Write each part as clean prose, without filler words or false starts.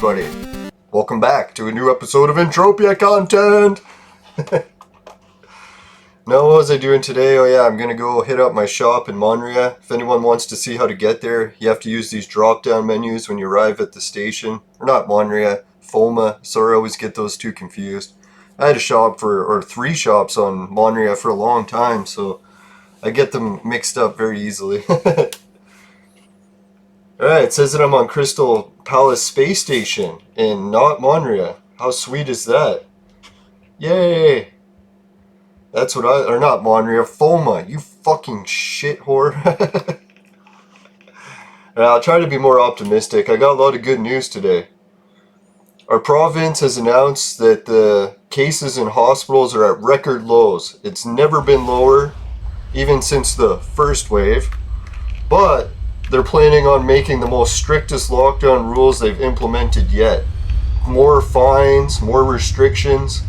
everybody. Welcome back to a new episode of Entropia content. Now, what was I doing today? Oh yeah, I'm gonna go hit up my shop in Monria. If anyone wants to see how to get there, you have to use these drop-down menus when you arrive at the station. Or not Monria, FOMA. Sorry, I always get those two confused. I had a shop or three shops on Monria for a long time, so I get them mixed up very easily. Alright, it says that I'm on Crystal Palace Space Station in not Monria. How sweet is that? Yay! That's what or not Monria, FOMA, you fucking shit whore. I'll try to be more optimistic. I got a lot of good news today. Our province has announced that the cases in hospitals are at record lows. It's never been lower, even since the first wave. But they're planning on making the most strictest lockdown rules they've implemented yet. More fines, more restrictions.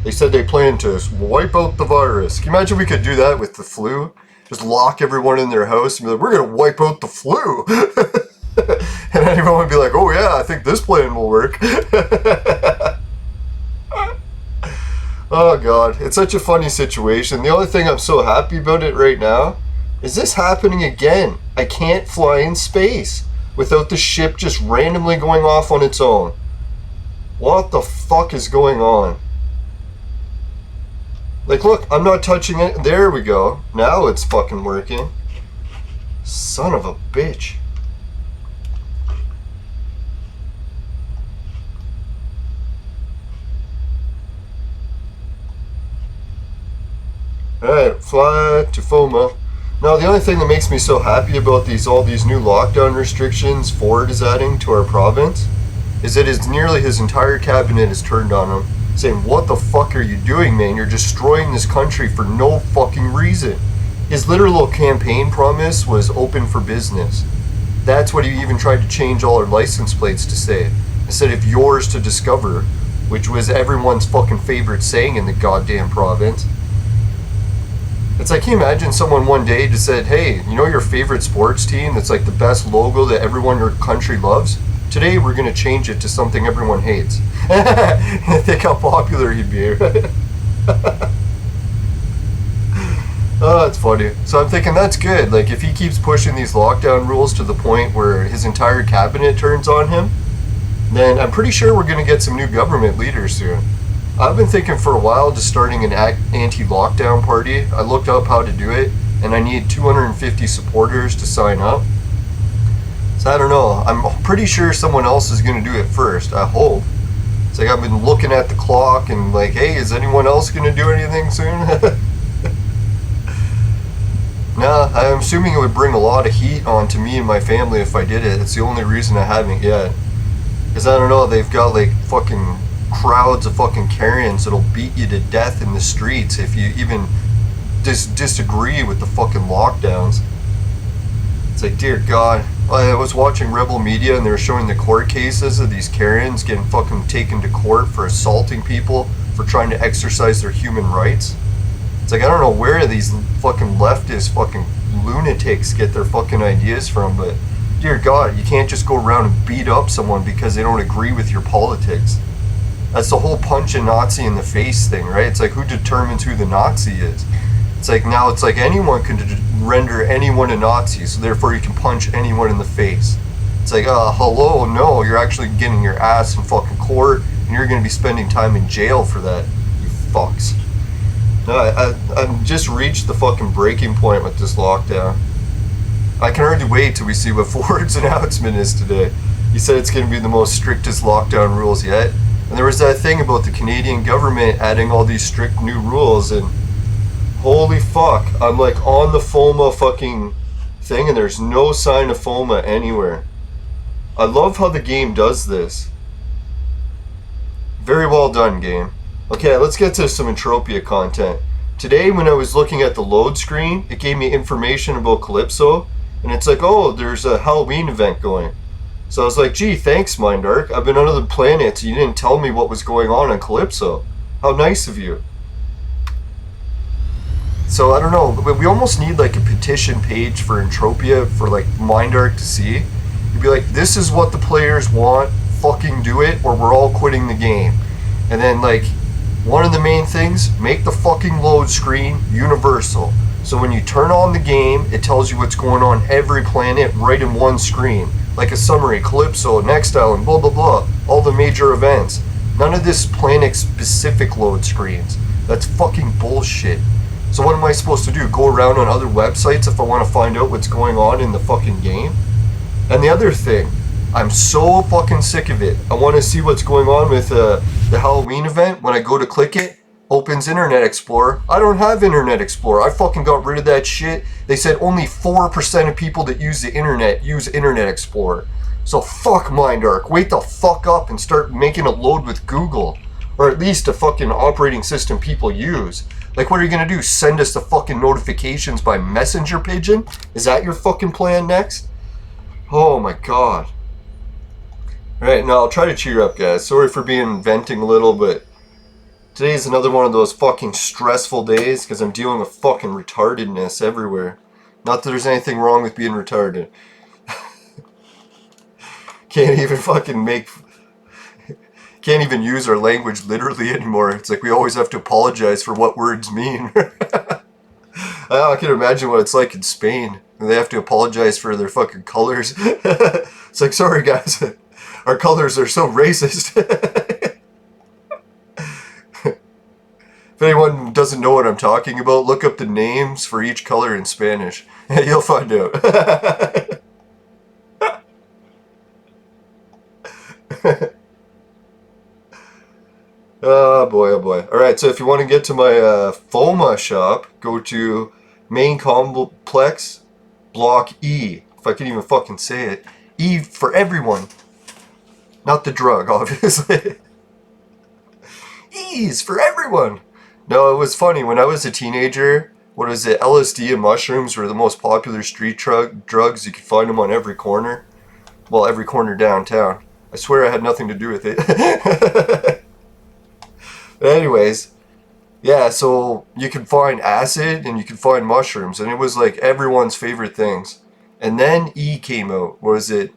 They said they plan to wipe out the virus. Can you imagine we could do that with the flu? Just lock everyone in their house and be like, we're going to wipe out the flu. And everyone would be like, oh yeah, I think this plan will work. Oh god, it's such a funny situation. The only thing I'm so happy about it right now is this happening again. I can't fly in space without the ship just randomly going off on its own. What the fuck is going on? Like, look, I'm not touching it. There we go. Now it's fucking working. Son of a bitch. Alright, fly to FOMA. Now, the only thing that makes me so happy about all these new lockdown restrictions Ford is adding to our province is that nearly his entire cabinet is turned on him, saying, what the fuck are you doing, man? You're destroying this country for no fucking reason. His literal campaign promise was open for business. That's what he even tried to change all our license plates to say, instead of yours to discover, which was everyone's fucking favorite saying in the goddamn province. It's like, can you imagine someone one day just said, hey, you know your favorite sports team that's like the best logo that everyone in your country loves? Today we're going to change it to something everyone hates. Think how popular he'd be. Oh, it's funny. So I'm thinking that's good. Like, if he keeps pushing these lockdown rules to the point where his entire cabinet turns on him, then I'm pretty sure we're going to get some new government leaders soon. I've been thinking for a while just starting an anti-lockdown party. I looked up how to do it, and I need 250 supporters to sign up. So I don't know. I'm pretty sure someone else is going to do it first. I hope. It's like I've been looking at the clock and like, hey, is anyone else going to do anything soon? Nah, I'm assuming it would bring a lot of heat onto me and my family if I did it. It's the only reason I haven't yet. Because I don't know, they've got like fucking crowds of fucking Karens that'll beat you to death in the streets if you even disagree with the fucking lockdowns. It's like, dear God. I was watching Rebel Media and they were showing the court cases of these Karens getting fucking taken to court for assaulting people for trying to exercise their human rights. It's like, I don't know where these fucking leftist fucking lunatics get their fucking ideas from, but dear God, you can't just go around and beat up someone because they don't agree with your politics. That's the whole punch a Nazi in the face thing, right? It's like, who determines who the Nazi is? It's like, now it's like anyone can render anyone a Nazi, so therefore you can punch anyone in the face. It's like, hello, no, you're actually getting your ass in fucking court, and you're going to be spending time in jail for that, you fucks. No, I've just reached the fucking breaking point with this lockdown. I can hardly wait till we see what Ford's announcement is today. He said it's going to be the most strictest lockdown rules yet. And there was that thing about the Canadian government adding all these strict new rules, and holy fuck, I'm like on the FOMA fucking thing and there's no sign of FOMA anywhere. I love how the game does this. Very well done, game. Okay, let's get to some Entropia content. Today when I was looking at the load screen, it gave me information about Calypso, and it's like, oh, there's a Halloween event going. So I was like, gee, thanks, Mindark. I've been on other planets. You didn't tell me what was going on Calypso. How nice of you. So I don't know, but we almost need like a petition page for Entropia for like Mindark to see. You'd be like, this is what the players want. fucking do it or we're all quitting the game. And then like, one of the main things, make the fucking load screen universal. So when you turn on the game, it tells you what's going on every planet right in one screen. Like a summary, Calypso, Next Island, blah blah blah, all the major events. None of this planet specific load screens. That's fucking bullshit. So what am I supposed to do? Go around on other websites if I want to find out what's going on in the fucking game? And the other thing, I'm so fucking sick of it. I want to see what's going on with the Halloween event. When I go to click it, opens Internet Explorer. I don't have Internet Explorer. I fucking got rid of that shit. They said only 4% of people that use the internet use Internet Explorer. So fuck Mindark. Wake the fuck up and start making a load with Google. Or at least a fucking operating system people use. Like, what are you gonna do? Send us the fucking notifications by messenger pigeon? Is that your fucking plan next? Oh my god. Alright, now I'll try to cheer up, guys. Sorry for being venting a little, but today's another one of those fucking stressful days because I'm dealing with fucking retardedness everywhere. Not that there's anything wrong with being retarded. Can't even use our language literally anymore. It's like we always have to apologize for what words mean. I can imagine what it's like in Spain. They have to apologize for their fucking colors. It's like, sorry guys, our colors are so racist. If anyone doesn't know what I'm talking about, look up the names for each color in Spanish. You'll find out. Oh boy, oh boy. Alright, so if you want to get to my FOMA shop, go to Main Complex, Block E. If I can even fucking say it. E for everyone. Not the drug, obviously. E's for everyone. No, it was funny. When I was a teenager, what was it? LSD and mushrooms were the most popular street drugs. You could find them on every corner. Well, every corner downtown. I swear I had nothing to do with it. But anyways, yeah, so you can find acid and you can find mushrooms, and it was like everyone's favorite things. And then E came out. What is it?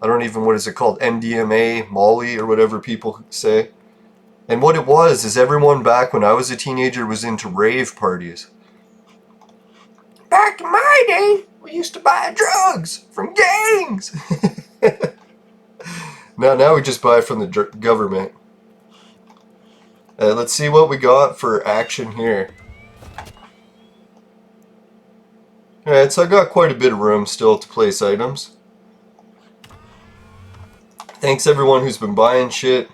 I don't even, what is it called? MDMA, Molly, or whatever people say. And what it was is everyone back when I was a teenager was into rave parties. Back in my day, we used to buy drugs from gangs. Now we just buy from the government. Let's see what we got for action here. Alright, so I got quite a bit of room still to place items. Thanks everyone who's been buying shit.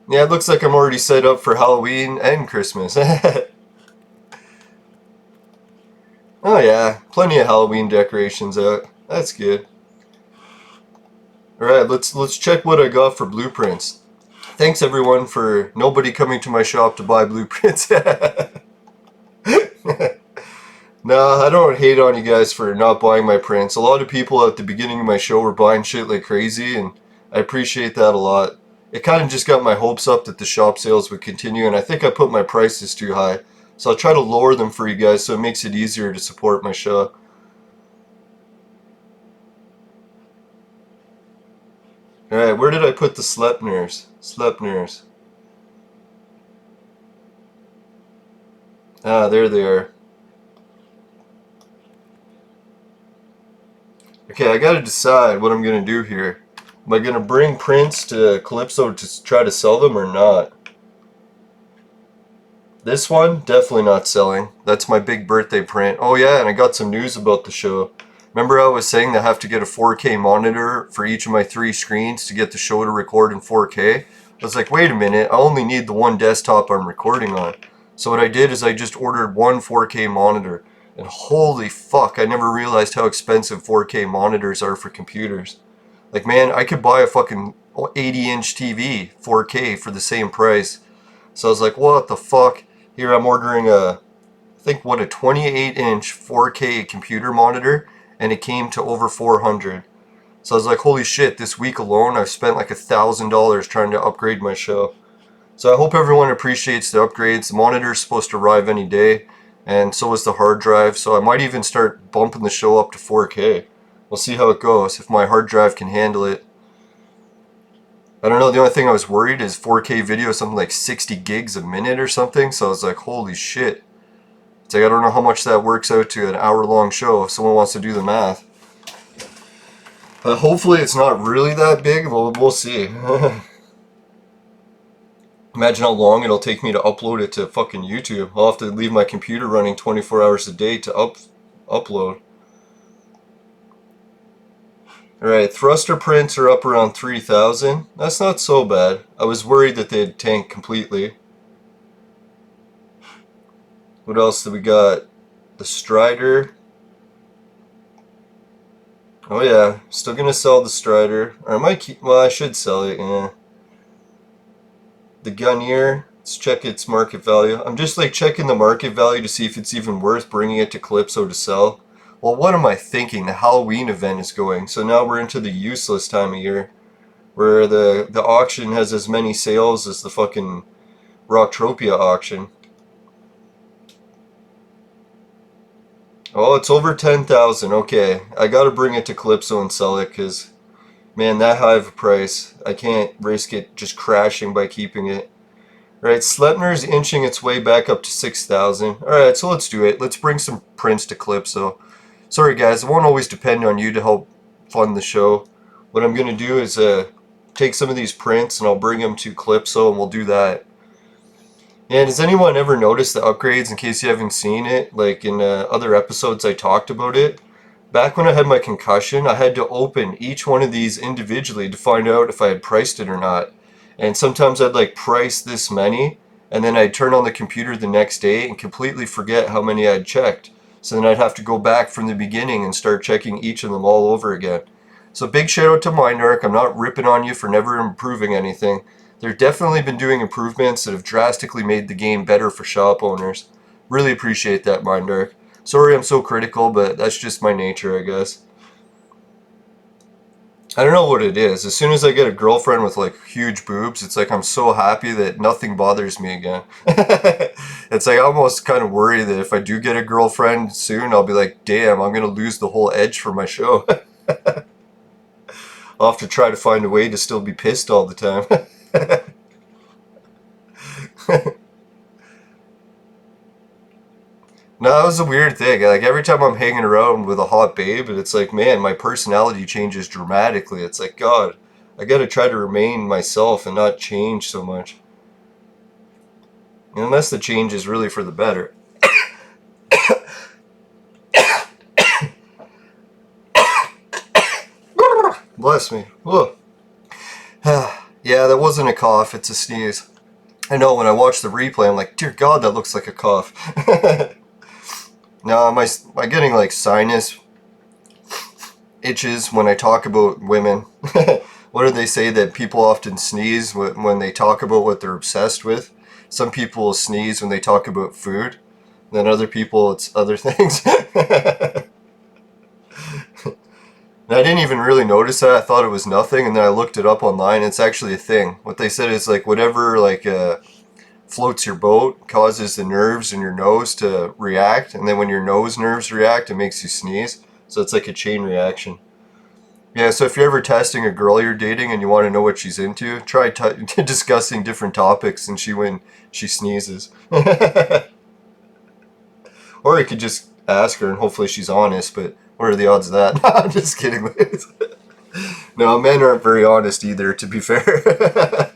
Yeah, it looks like I'm already set up for Halloween and Christmas. Oh yeah, plenty of Halloween decorations out. That's good. Alright, let's check what I got for blueprints. Thanks everyone for nobody coming to my shop to buy blueprints. No, I don't hate on you guys for not buying my prints. A lot of people at the beginning of my show were buying shit like crazy, and I appreciate that a lot. It kind of just got my hopes up that the shop sales would continue, and I think I put my prices too high. So I'll try to lower them for you guys so it makes it easier to support my show. Alright, where did I put the Sleipnirs? Sleipnirs. Ah, there they are. Okay, I gotta decide what I'm gonna do here. Am I gonna bring prints to Calypso to try to sell them or not? This one, definitely not selling. That's my big birthday print. Oh yeah, and I got some news about the show. Remember I was saying that I have to get a 4K monitor for each of my 3 screens to get the show to record in 4K? I was like, wait a minute, I only need the one desktop I'm recording on. So what I did is I just ordered one 4K monitor. And holy fuck, I never realized how expensive 4K monitors are for computers. Like man, I could buy a fucking 80-inch TV 4K for the same price. So I was like, what the fuck? Here I'm ordering a 28-inch 4K computer monitor, and it came to over $400. So I was like, holy shit, this week alone I've spent like $1,000 trying to upgrade my show. So I hope everyone appreciates the upgrades. The monitor is supposed to arrive any day, and so is the hard drive, so I might even start bumping the show up to 4K. We'll see how it goes, if my hard drive can handle it. I don't know, the only thing I was worried is 4K video, something like 60 gigs a minute or something, so I was like, holy shit. It's like, I don't know how much that works out to an hour-long show if someone wants to do the math. Hopefully it's not really that big, but we'll see. Imagine how long it'll take me to upload it to fucking YouTube. I'll have to leave my computer running 24 hours a day to upload. Alright, thruster prints are up around 3,000. That's not so bad. I was worried that they'd tank completely. What else do we got? The Strider. Oh yeah, still gonna sell the Strider. Or I might keep, well, I should sell it, yeah. The Gunnier, let's check its market value. I'm just like checking the market value to see if it's even worth bringing it to Calypso to sell. Well, what am I thinking? The Halloween event is going, so now we're into the useless time of year, where the auction has as many sales as the fucking Rocktropia auction. Oh, it's over 10,000. Okay, I gotta bring it to Calypso and sell it, because, man, that high of a price, I can't risk it just crashing by keeping it. Right, Sleipner's inching its way back up to 6,000. Alright, so let's do it. Let's bring some prints to Calypso. Sorry guys, it won't always depend on you to help fund the show. What I'm going to do is take some of these prints and I'll bring them to Calypso and we'll do that. And has anyone ever noticed the upgrades, in case you haven't seen it? Like in other episodes I talked about it. Back when I had my concussion, I had to open each one of these individually to find out if I had priced it or not. And sometimes I'd like price this many, and then I'd turn on the computer the next day and completely forget how many I'd checked. So then I'd have to go back from the beginning and start checking each of them all over again. So big shout out to Mindark. I'm not ripping on you for never improving anything. They've definitely been doing improvements that have drastically made the game better for shop owners. Really appreciate that, Mindark. Sorry I'm so critical, but that's just my nature, I guess. I don't know what it is. As soon as I get a girlfriend with like huge boobs, it's like I'm so happy that nothing bothers me again. It's like I almost kind of worry that if I do get a girlfriend soon, I'll be like, damn, I'm going to lose the whole edge for my show. I'll have to try to find a way to still be pissed all the time. No, that was a weird thing. Like every time I'm hanging around with a hot babe, and it's like, man, my personality changes dramatically. It's like, God, I gotta try to remain myself and not change so much. Unless the change is really for the better. Bless me. Whoa. Yeah, that wasn't a cough, it's a sneeze. I know, when I watch the replay, I'm like, dear God, that looks like a cough. Now, am I getting like sinus itches when I talk about women? What do they say that people often sneeze when they talk about what they're obsessed with? Some people will sneeze when they talk about food. Then other people, it's other things. And I didn't even really notice that. I thought it was nothing, and then I looked it up online. It's actually a thing. What they said is like whatever like floats your boat causes the nerves in your nose to react, and then when your nose nerves react, it makes you sneeze. So it's like a chain reaction. Yeah, so if you're ever testing a girl you're dating and you want to know what she's into, try discussing different topics and when she sneezes. Or you could just ask her and hopefully she's honest, but what are the odds of that? I'm just kidding. No, men aren't very honest either, to be fair.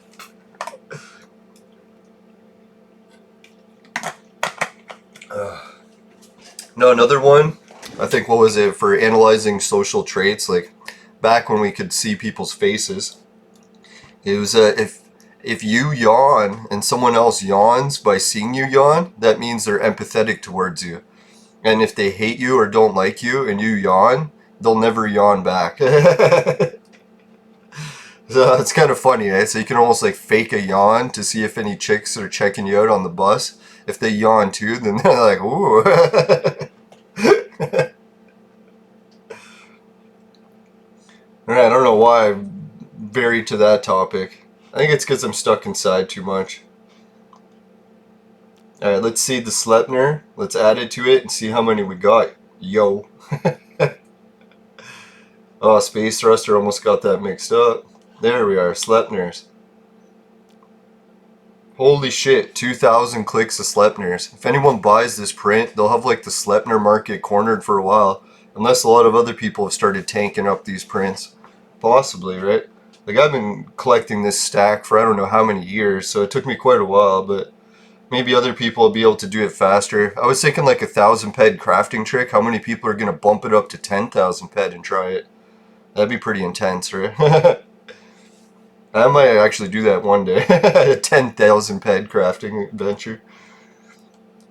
No, another one, I think, what was it, for analyzing social traits, like back when we could see people's faces. It was if you yawn and someone else yawns by seeing you yawn, that means they're empathetic towards you. And if they hate you or don't like you and you yawn, they'll never yawn back. So it's kind of funny, eh? So you can almost like fake a yawn to see if any chicks are checking you out on the bus. If they yawn too, then they're like, ooh. Alright, I don't know why I'm very to that topic. I think it's because I'm stuck inside too much. Alright, let's see the Sleipner. Let's add it to it and see how many we got. Yo. Oh, Space Thruster almost got that mixed up. There we are, Slepners. Holy shit, 2,000 clicks of Slepners. If anyone buys this print, they'll have like the Slepner market cornered for a while. Unless a lot of other people have started tanking up these prints. Possibly, right? Like I've been collecting this stack for I don't know how many years, so it took me quite a while, but maybe other people will be able to do it faster. I was thinking like 1,000 ped crafting trick. How many people are going to bump it up to 10,000 ped and try it? That'd be pretty intense, right? I might actually do that one day. A 10,000 ped crafting adventure.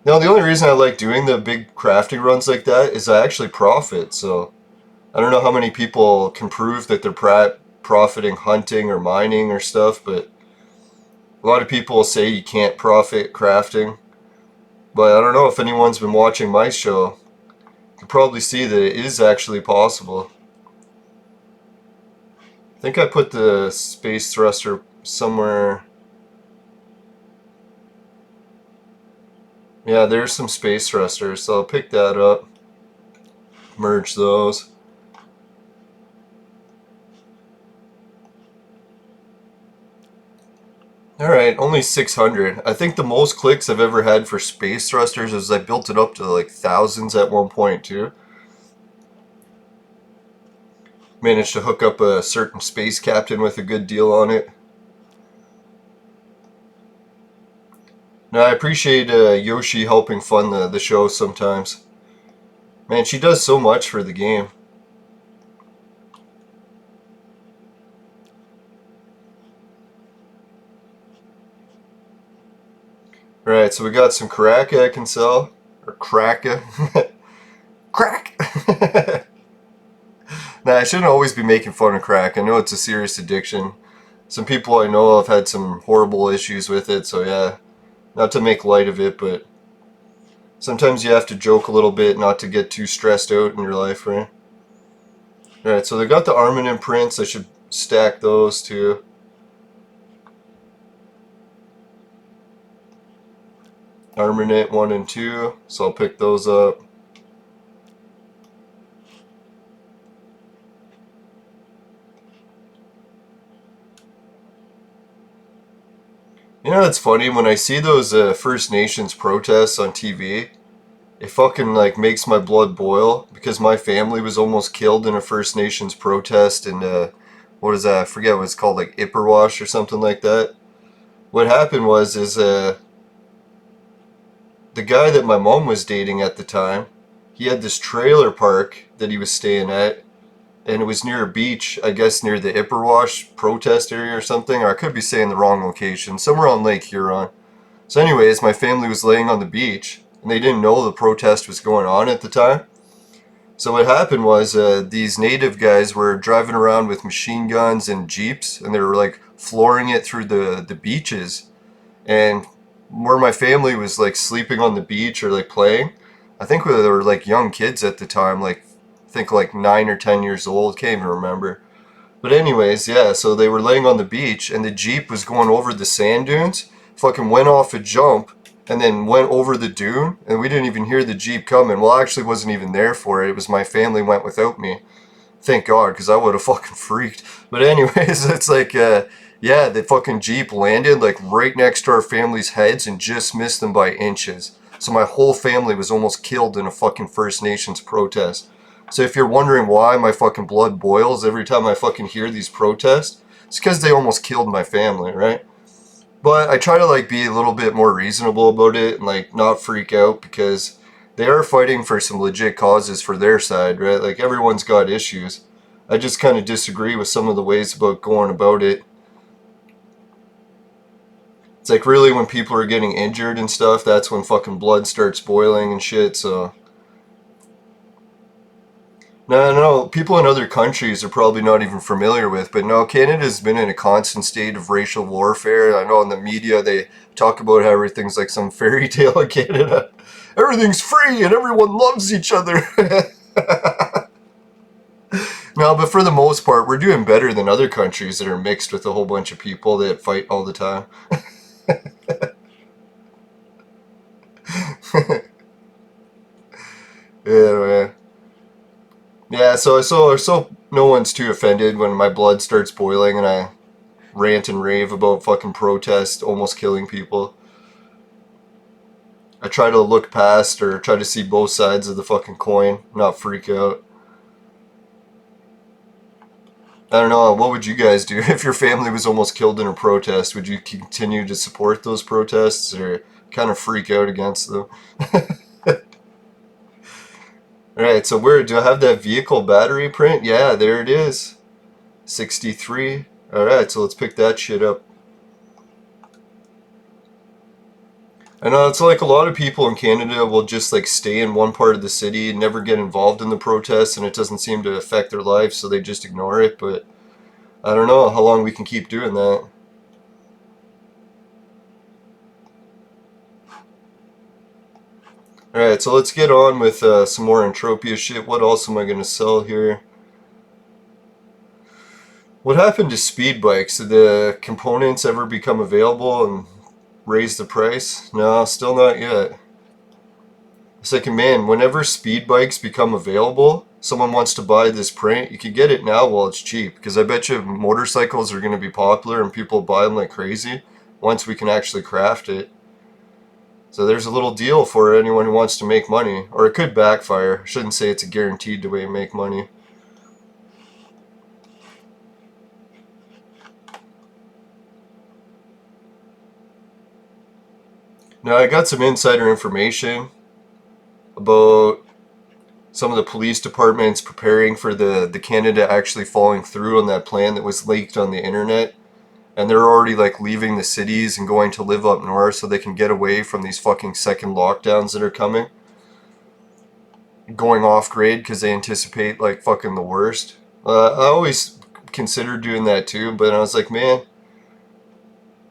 Now, the only reason I like doing the big crafting runs like that is I actually profit. So, I don't know how many people can prove that they're profiting hunting or mining or stuff, but a lot of people say you can't profit crafting. But I don't know if anyone's been watching my show. You can probably see that it is actually possible. I think I put the space thruster somewhere. Yeah, there's some space thrusters, so I'll pick that up. Merge those. Alright, only 600. I think the most clicks I've ever had for space thrusters is I built it up to like thousands at one point too. Managed to hook up a certain space captain with a good deal on it. Now I appreciate Yoshi helping fund the show sometimes. Man, she does so much for the game. Right, so we got some Karaka I can sell. Or Kraka. Crack! Nah, I shouldn't always be making fun of crack. I know it's a serious addiction. Some people I know have had some horrible issues with it, so yeah. Not to make light of it, but sometimes you have to joke a little bit not to get too stressed out in your life, right? Alright, so they got the Armament prints. I should stack those too. Armament 1 and 2, so I'll pick those up. You know, it's funny, when I see those First Nations protests on TV, it fucking like makes my blood boil, because my family was almost killed in a First Nations protest in, what is that, I forget what it's called, like Ipperwash or something like that. What happened was, the guy that my mom was dating at the time, he had this trailer park that he was staying at, and it was near a beach, I guess near the Ipperwash protest area or something, or I could be saying the wrong location, somewhere on Lake Huron. So anyways, my family was laying on the beach, and they didn't know the protest was going on at the time. So what happened was, these native guys were driving around with machine guns and jeeps, and they were like flooring it through the beaches. And where my family was like sleeping on the beach or like playing, I think they were like young kids at the time, like I think like 9 or 10 years old, can't even remember. But anyways, yeah, so they were laying on the beach and the Jeep was going over the sand dunes, fucking went off a jump and then went over the dune, and we didn't even hear the Jeep coming. Well, I actually wasn't even there for it. It was my family went without me. Thank God, because I would have fucking freaked. But anyways, it's like, yeah, the fucking Jeep landed like right next to our family's heads and just missed them by inches. So my whole family was almost killed in a fucking First Nations protest. So if you're wondering why my fucking blood boils every time I fucking hear these protests, it's because they almost killed my family, right? But I try to like be a little bit more reasonable about it and like not freak out, because they are fighting for some legit causes for their side, right? Like everyone's got issues. I just kind of disagree with some of the ways about going about it. It's like really when people are getting injured and stuff, that's when fucking blood starts boiling and shit, so. No, people in other countries are probably not even familiar with, but no, Canada's been in a constant state of racial warfare. I know in the media they talk about how everything's like some fairy tale in Canada. Everything's free and everyone loves each other. No, but for the most part, we're doing better than other countries that are mixed with a whole bunch of people that fight all the time. Yeah, man. Yeah, so no one's too offended when my blood starts boiling and I rant and rave about fucking protest almost killing people. I try to look past or try to see both sides of the fucking coin, not freak out. I don't know, what would you guys do if your family was almost killed in a protest? Would you continue to support those protests or kind of freak out against them? Alright, so where do I have that vehicle battery print? Yeah, there it is. 63. Alright, so let's pick that shit up. I know it's like a lot of people in Canada will just like stay in one part of the city and never get involved in the protests, and it doesn't seem to affect their life, so they just ignore it. But I don't know how long we can keep doing that. Alright, so let's get on with some more Entropia shit. What else am I going to sell here? What happened to speed bikes? Did the components ever become available and raise the price? No, still not yet. It's like, man, whenever speed bikes become available, someone wants to buy this print, you can get it now while it's cheap. Because I bet you motorcycles are going to be popular and people buy them like crazy once we can actually craft it. So there's a little deal for anyone who wants to make money. Or it could backfire. I shouldn't say it's a guaranteed way to make money. Now I got some insider information about some of the police departments preparing for the Canada actually falling through on that plan that was leaked on the internet. And they're already like leaving the cities and going to live up north so they can get away from these fucking second lockdowns that are coming. Going off grid because they anticipate like fucking the worst. I always considered doing that too, but I was like, man,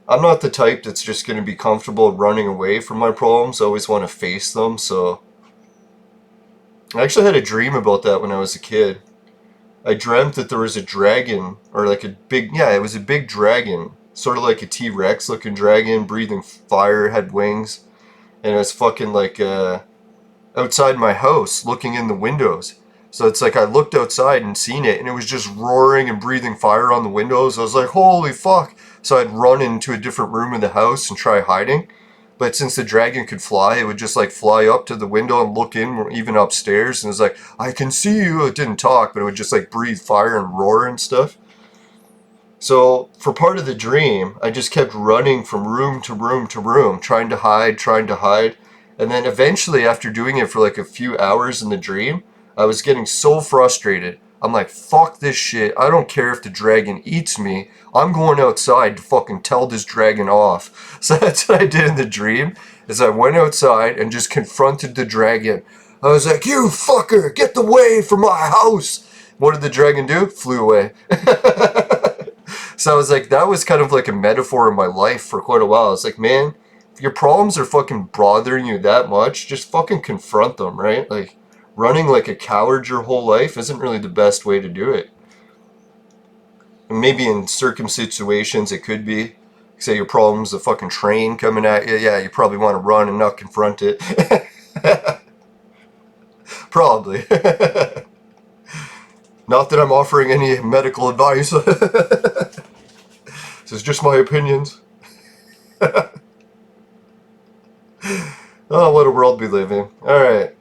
I'm not the type that's just going to be comfortable running away from my problems. I always want to face them, so I actually had a dream about that when I was a kid. I dreamt that there was a dragon, or like a big, yeah, it was a big dragon, sort of like a T-Rex looking dragon, breathing fire, had wings, and it was fucking like outside my house, looking in the windows. So it's like I looked outside and seen it, and it was just roaring and breathing fire on the windows. I was like, holy fuck! So I'd run into a different room of the house and try hiding. But since the dragon could fly, it would just like fly up to the window and look in, even upstairs. And it was like, I can see you. It didn't talk, but it would just like breathe fire and roar and stuff. So for part of the dream, I just kept running from room to room to room, trying to hide, trying to hide. And then eventually, after doing it for like a few hours in the dream, I was getting so frustrated. I'm like, fuck this shit. I don't care if the dragon eats me. I'm going outside to fucking tell this dragon off. So that's what I did in the dream, is I went outside and just confronted the dragon. I was like, you fucker, get the way from my house. What did the dragon do? Flew away. So I was like, that was kind of like a metaphor in my life for quite a while. I was like, man, if your problems are fucking bothering you that much, just fucking confront them, right? Like, running like a coward your whole life isn't really the best way to do it. And maybe in certain situations it could be. Say your problem's a fucking train coming at you. Yeah, you probably want to run and not confront it. Probably. Not that I'm offering any medical advice. This is just my opinions. Oh, what a world we live in. Alright.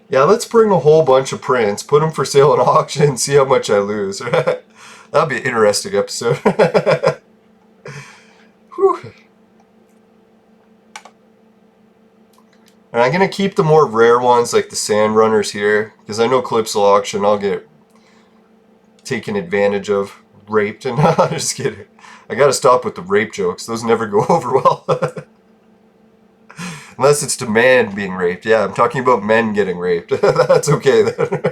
Yeah, let's bring a whole bunch of prints, put them for sale on auction, and see how much I lose. That'll be an interesting episode. Whew. And I'm going to keep the more rare ones, like the sand runners here, because I know Clips will auction, I'll get taken advantage of, raped, and I'm just kidding. I gotta stop with the rape jokes, those never go over well. Unless it's to man being raped. Yeah, I'm talking about men getting raped. That's okay then.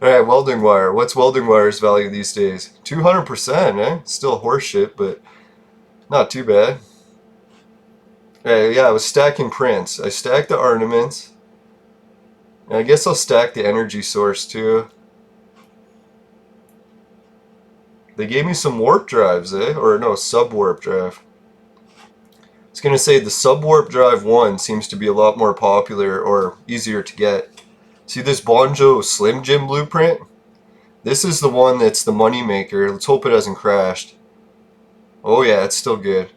Alright, welding wire. What's welding wire's value these days? 200%, eh? Still horseshit, but not too bad. Alright, yeah, I was stacking prints. I stacked the ornaments. And I guess I'll stack the energy source too. They gave me some warp drives, eh? Or no, sub-warp drive. I was going to say the sub-warp drive 1 seems to be a lot more popular or easier to get. See this Bonjo Slim Jim blueprint? This is the one that's the money maker. Let's hope it hasn't crashed. Oh yeah, it's still good.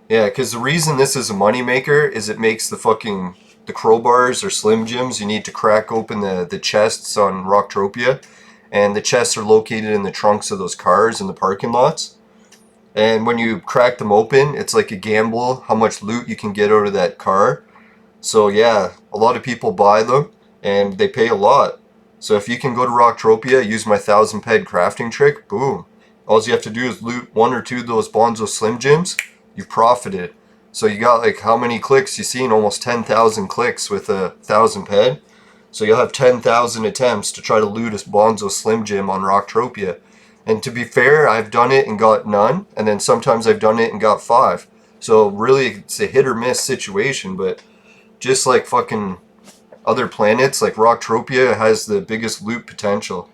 Yeah, because the reason this is a money maker is it makes the crowbars or Slim Jims. You need to crack open the chests on Rocktropia, and the chests are located in the trunks of those cars in the parking lots. And when you crack them open, it's like a gamble how much loot you can get out of that car. So yeah, a lot of people buy them and they pay a lot. So if you can go to Rocktropia, use my 1000 ped crafting trick, boom. All you have to do is loot 1 or 2 of those Bonzo Slim Jims, you've profited. So you got like how many clicks? You've seen almost 10,000 clicks with a 1000 ped. So you'll have 10,000 attempts to try to loot a Bonzo Slim Jim on Rocktropia. And to be fair, I've done it and got none, and then sometimes I've done it and got 5. So really, it's a hit or miss situation, but just like fucking other planets, like Rocktropia has the biggest loot potential.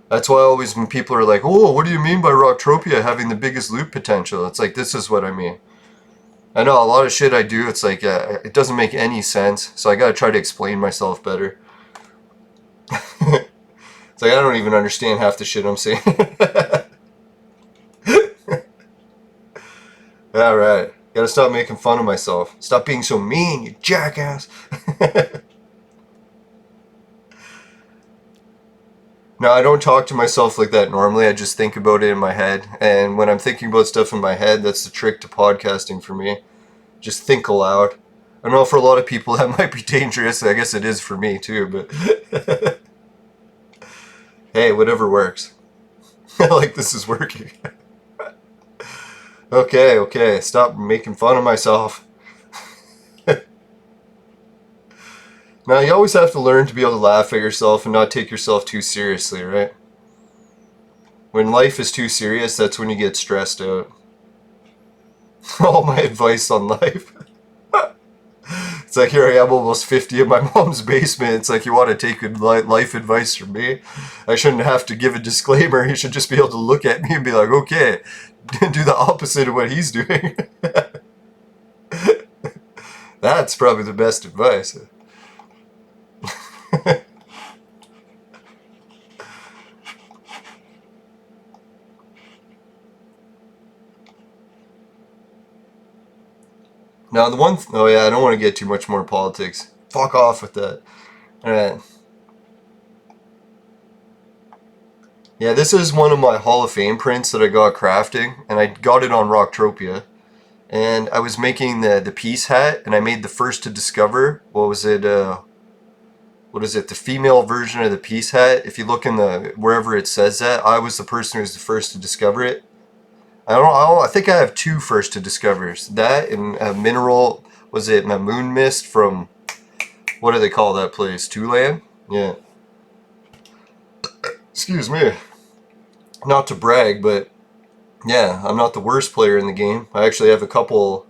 That's why always when people are like, oh, what do you mean by Rocktropia having the biggest loot potential? It's like, this is what I mean. I know a lot of shit I do, it's like, it doesn't make any sense, so I gotta try to explain myself better. It's like, I don't even understand half the shit I'm saying. Alright, gotta stop making fun of myself. Stop being so mean, you jackass. No, I don't talk to myself like that normally. I just think about it in my head. And when I'm thinking about stuff in my head, that's the trick to podcasting for me. Just think aloud. I know for a lot of people that might be dangerous. I guess it is for me too, but hey, whatever works. Like this is working. Okay, stop making fun of myself. Now, you always have to learn to be able to laugh at yourself and not take yourself too seriously, right? When life is too serious, that's when you get stressed out. All my advice on life. It's like, here I am almost 50 in my mom's basement. It's like, you want to take life advice from me? I shouldn't have to give a disclaimer. You should just be able to look at me and be like, okay, do the opposite of what he's doing. That's probably the best advice. Now oh yeah, I don't want to get too much more politics. Fuck off with that. Alright. Yeah, this is one of my Hall of Fame prints that I got crafting, and I got it on Rocktropia. And I was making the peace hat, and I made the first to discover, what is it, the female version of the peace hat. If you look in wherever it says that, I was the person who was the first to discover it. I think I have 2 first to discovers. That and a mineral, was it Moon Mist from, what do they call that place? Tulan? Yeah. Excuse me. Not to brag, but yeah, I'm not the worst player in the game. I actually have a couple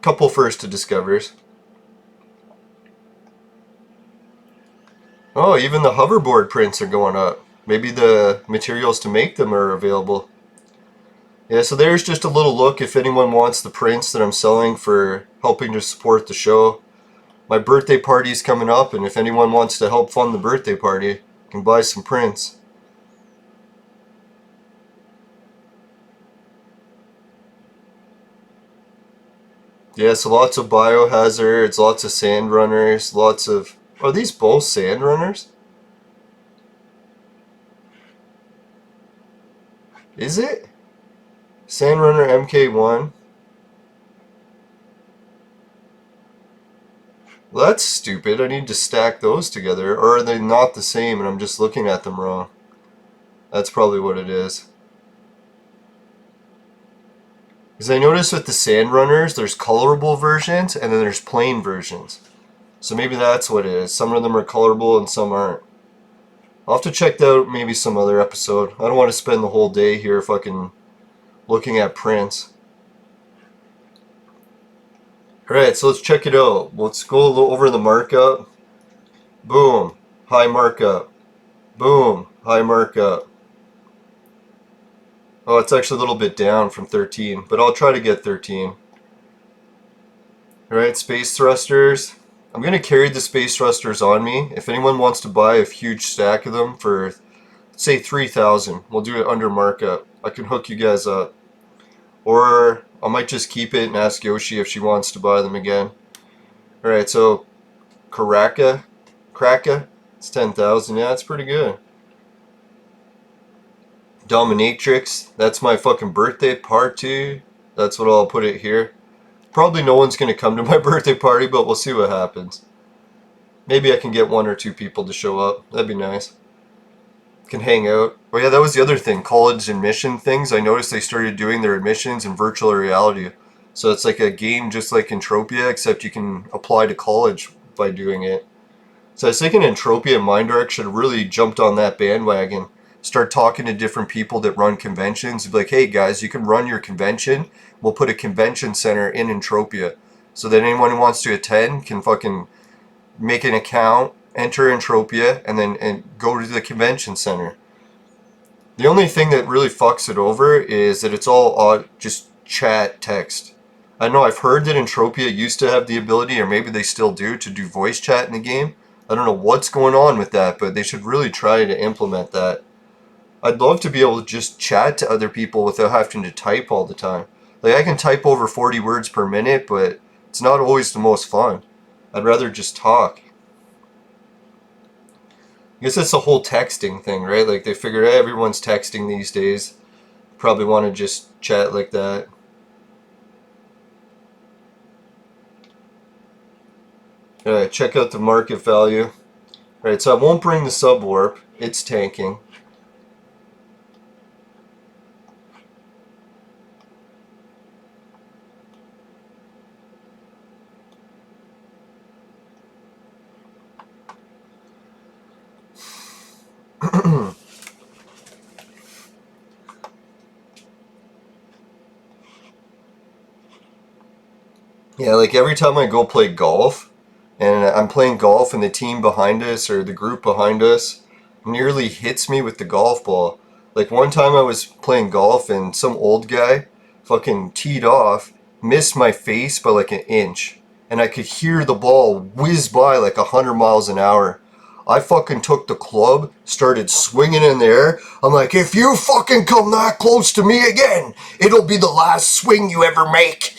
first to discovers. Oh, even the hoverboard prints are going up. Maybe the materials to make them are available. Yeah, so there's just a little look if anyone wants the prints that I'm selling for helping to support the show. My birthday party is coming up, and if anyone wants to help fund the birthday party, you can buy some prints. Yeah, so lots of biohazards, lots of sand runners, lots of... Are these both sand runners? Is it? Sandrunner MK1. Well, that's stupid. I need to stack those together. Or are they not the same and I'm just looking at them wrong? That's probably what it is. Because I noticed with the Sandrunners, there's colorable versions and then there's plain versions. So maybe that's what it is. Some of them are colorable and some aren't. I'll have to check out maybe some other episode. I don't want to spend the whole day here fucking looking at prints. Alright, so let's check it out. Let's go a little over the markup. Boom. High markup. Boom. High markup. Oh, it's actually a little bit down from 13, but I'll try to get 13. Alright, space thrusters. I'm gonna carry the space thrusters on me. If anyone wants to buy a huge stack of them for, say, 3,000, we'll do it under markup. I can hook you guys up. Or I might just keep it and ask Yoshi if she wants to buy them again. Alright, so Kraka, it's 10,000. Yeah, that's pretty good. Dominatrix, that's my fucking birthday party. That's what I'll put it here. Probably no one's gonna come to my birthday party, but we'll see what happens. Maybe I can get 1 or 2 people to show up. That'd be nice. Can hang out. Oh yeah, that was the other thing. College admission things. I noticed they started doing their admissions in virtual reality. So it's like a game just like Entropia, except you can apply to college by doing it. So I was thinking Entropia and Mindark should have really jumped on that bandwagon. Start talking to different people that run conventions. Be like, hey guys, you can run your convention. We'll put a convention center in Entropia. So that anyone who wants to attend can fucking make an account, enter Entropia, and then go to the convention center. The only thing that really fucks it over is that it's all just chat text. I know I've heard that Entropia used to have the ability, or maybe they still do, to do voice chat in the game. I don't know what's going on with that, but they should really try to implement that. I'd love to be able to just chat to other people without having to type all the time. Like, I can type over 40 words per minute, but it's not always the most fun. I'd rather just talk. I guess that's the whole texting thing, right? Like, they figured, hey, everyone's texting these days. Probably want to just chat like that. Alright, check out the market value. Alright, so I won't bring the subwarp. It's tanking. Yeah, like every time I go play golf, and I'm playing golf and the team behind us or the group behind us nearly hits me with the golf ball. Like one time I was playing golf and some old guy fucking teed off, missed my face by like an inch, and I could hear the ball whiz by like 100 miles an hour. I fucking took the club, started swinging in the air. I'm like, if you fucking come that close to me again, it'll be the last swing you ever make.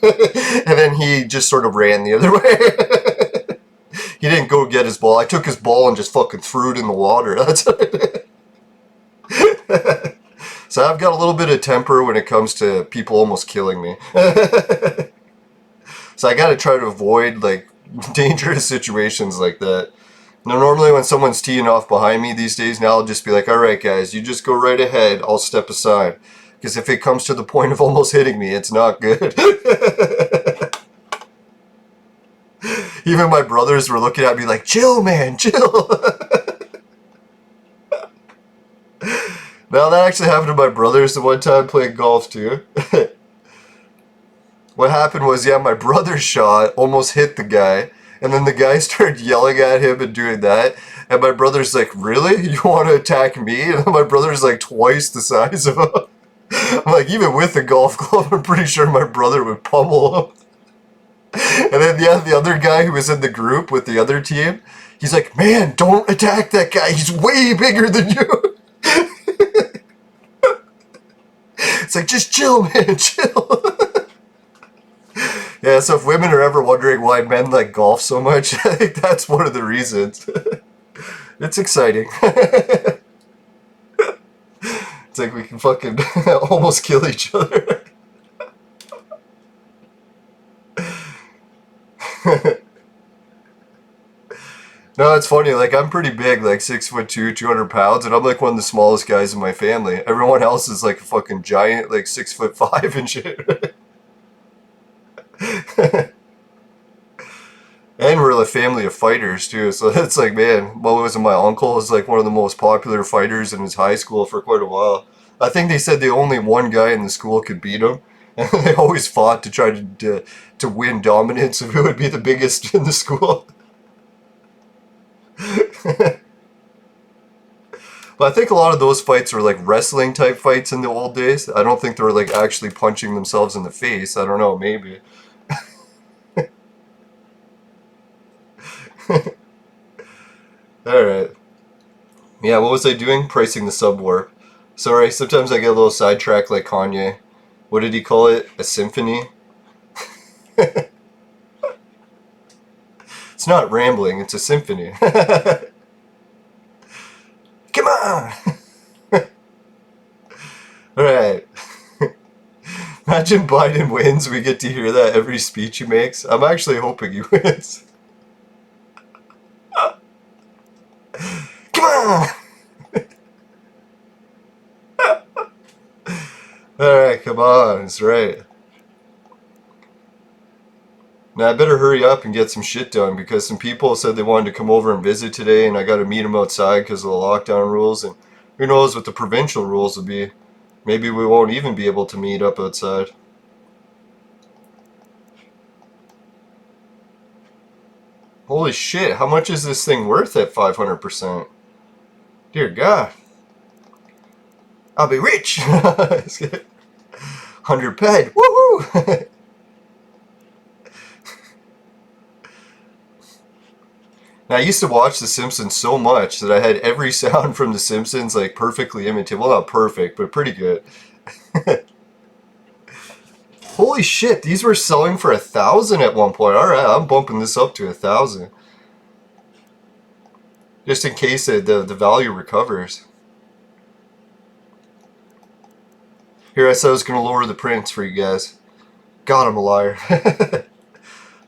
And then he just sort of ran the other way. He didn't go get his ball. I took his ball and just fucking threw it in the water. That's what I did. So I've got a little bit of temper when it comes to people almost killing me. So I gotta try to avoid like dangerous situations like that. Now normally when someone's teeing off behind me these days, now I'll just be like, alright guys, you just go right ahead, I'll step aside. Because if it comes to the point of almost hitting me, it's not good. Even my brothers were looking at me like, chill man, chill. Now that actually happened to my brothers the one time playing golf too. What happened was, yeah, my brother's shot almost hit the guy. And then the guy started yelling at him and doing that. And my brother's like, really? You want to attack me? And my brother's like twice the size of him. I'm like, even with the golf club, I'm pretty sure my brother would pummel him. And then, yeah, the other guy who was in the group with the other team, he's like, man, don't attack that guy. He's way bigger than you. It's like, just chill, man, chill. Yeah, so if women are ever wondering why men like golf so much, I think that's one of the reasons. It's exciting. It's like we can fucking almost kill each other. No, it's funny, like I'm pretty big, like 6'2", 200 pounds, and I'm like one of the smallest guys in my family. Everyone else is like a fucking giant, like 6'5" and shit. And we're a family of fighters too, so it's like, man, what was it, my uncle was like one of the most popular fighters in his high school for quite a while. I think they said the only one guy in the school could beat him, and they always fought to try to win dominance of who would be the biggest in the school. But I think a lot of those fights were like wrestling type fights in the old days. I don't think they were like actually punching themselves in the face. I don't know, maybe. Alright. Yeah, what was I doing? Pricing the subwarp. Sorry, sometimes I get a little sidetracked like Kanye. What did he call it? A symphony? It's not rambling, it's a symphony. Come on! Alright. Imagine Biden wins, we get to hear that every speech he makes. I'm actually hoping he wins. Come on! Alright, come on, that's right. Now I better hurry up and get some shit done because some people said they wanted to come over and visit today and I gotta meet them outside because of the lockdown rules, and who knows what the provincial rules will be. Maybe we won't even be able to meet up outside. Holy shit, how much is this thing worth at 500%? Dear God. I'll be rich! 100 ped, woohoo! Now, I used to watch The Simpsons so much that I had every sound from The Simpsons like perfectly imitated. Well, not perfect, but pretty good. Holy shit, these were selling for 1,000 at one point. Alright, I'm bumping this up to 1,000. Just in case the value recovers. Here, I said I was going to lower the prints for you guys. God, I'm a liar.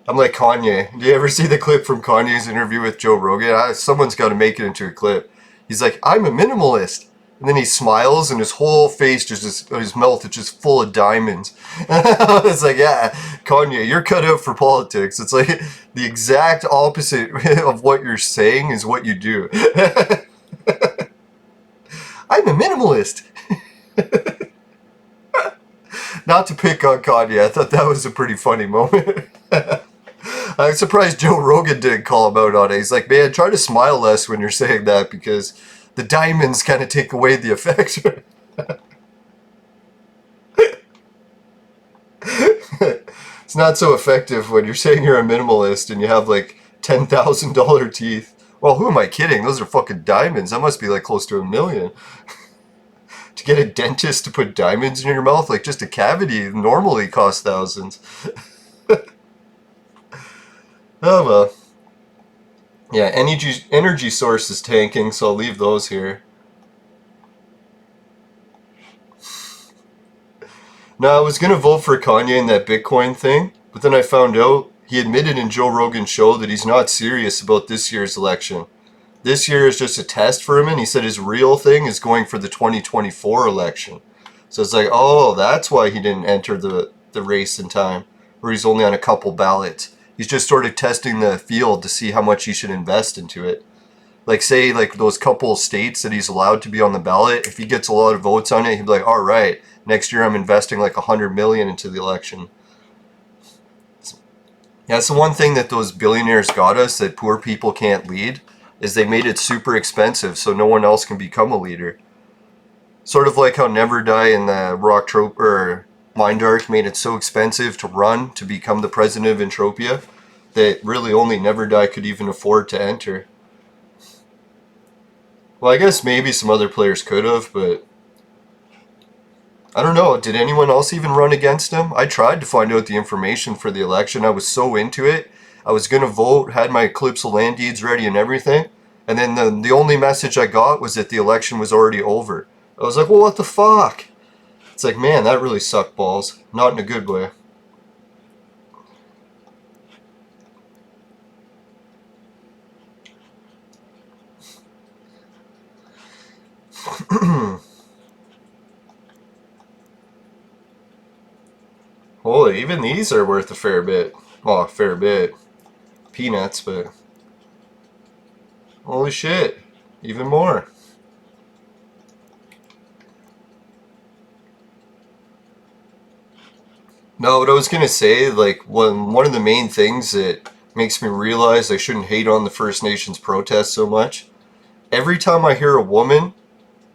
I'm like Kanye. Do you ever see the clip from Kanye's interview with Joe Rogan? Someone's got to make it into a clip. He's like, I'm a minimalist. And then he smiles and his whole face, just his mouth is just full of diamonds. It's like, yeah, Kanye, you're cut out for politics. It's like the exact opposite of what you're saying is what you do. I'm a minimalist. Not to pick on Kanye, I thought that was a pretty funny moment. I'm surprised Joe Rogan didn't call him out on it. He's like, man, try to smile less when you're saying that because the diamonds kind of take away the effect. It's not so effective when you're saying you're a minimalist and you have like $10,000 teeth. Well, who am I kidding? Those are fucking diamonds. That must be like close to $1 million. To get a dentist to put diamonds in your mouth, like just a cavity normally costs thousands. Oh well. Yeah, energy source is tanking, so I'll leave those here. Now, I was going to vote for Kanye in that Bitcoin thing, but then I found out he admitted in Joe Rogan's show that he's not serious about this year's election. This year is just a test for him, and he said his real thing is going for the 2024 election. So it's like, oh, that's why he didn't enter the race in time, or he's only on a couple ballots. He's just sort of testing the field to see how much he should invest into it. Like, say, like those couple states that he's allowed to be on the ballot, if he gets a lot of votes on it, he'd be like, all right, next year I'm investing like $100 million into the election. That's the one thing that those billionaires got us that poor people can't lead, is they made it super expensive so no one else can become a leader. Sort of like how Never Die in the Rocktropia, or Mind Arc made it so expensive to run to become the president of Entropia that really only Never Die could even afford to enter. Well, I guess maybe some other players could have, but I don't know. Did anyone else even run against him? I tried to find out the information for the election. I was so into it. I was going to vote, had my clips of land deeds ready and everything. And then the only message I got was that the election was already over. I was like, well, what the fuck? It's like, man, that really sucked balls. Not in a good way. Holy, even these are worth a fair bit. Well, a fair bit. Peanuts, but holy shit, even more. No, what I was gonna say, like, one of the main things that makes me realize I shouldn't hate on the First Nations protests so much, every time I hear a woman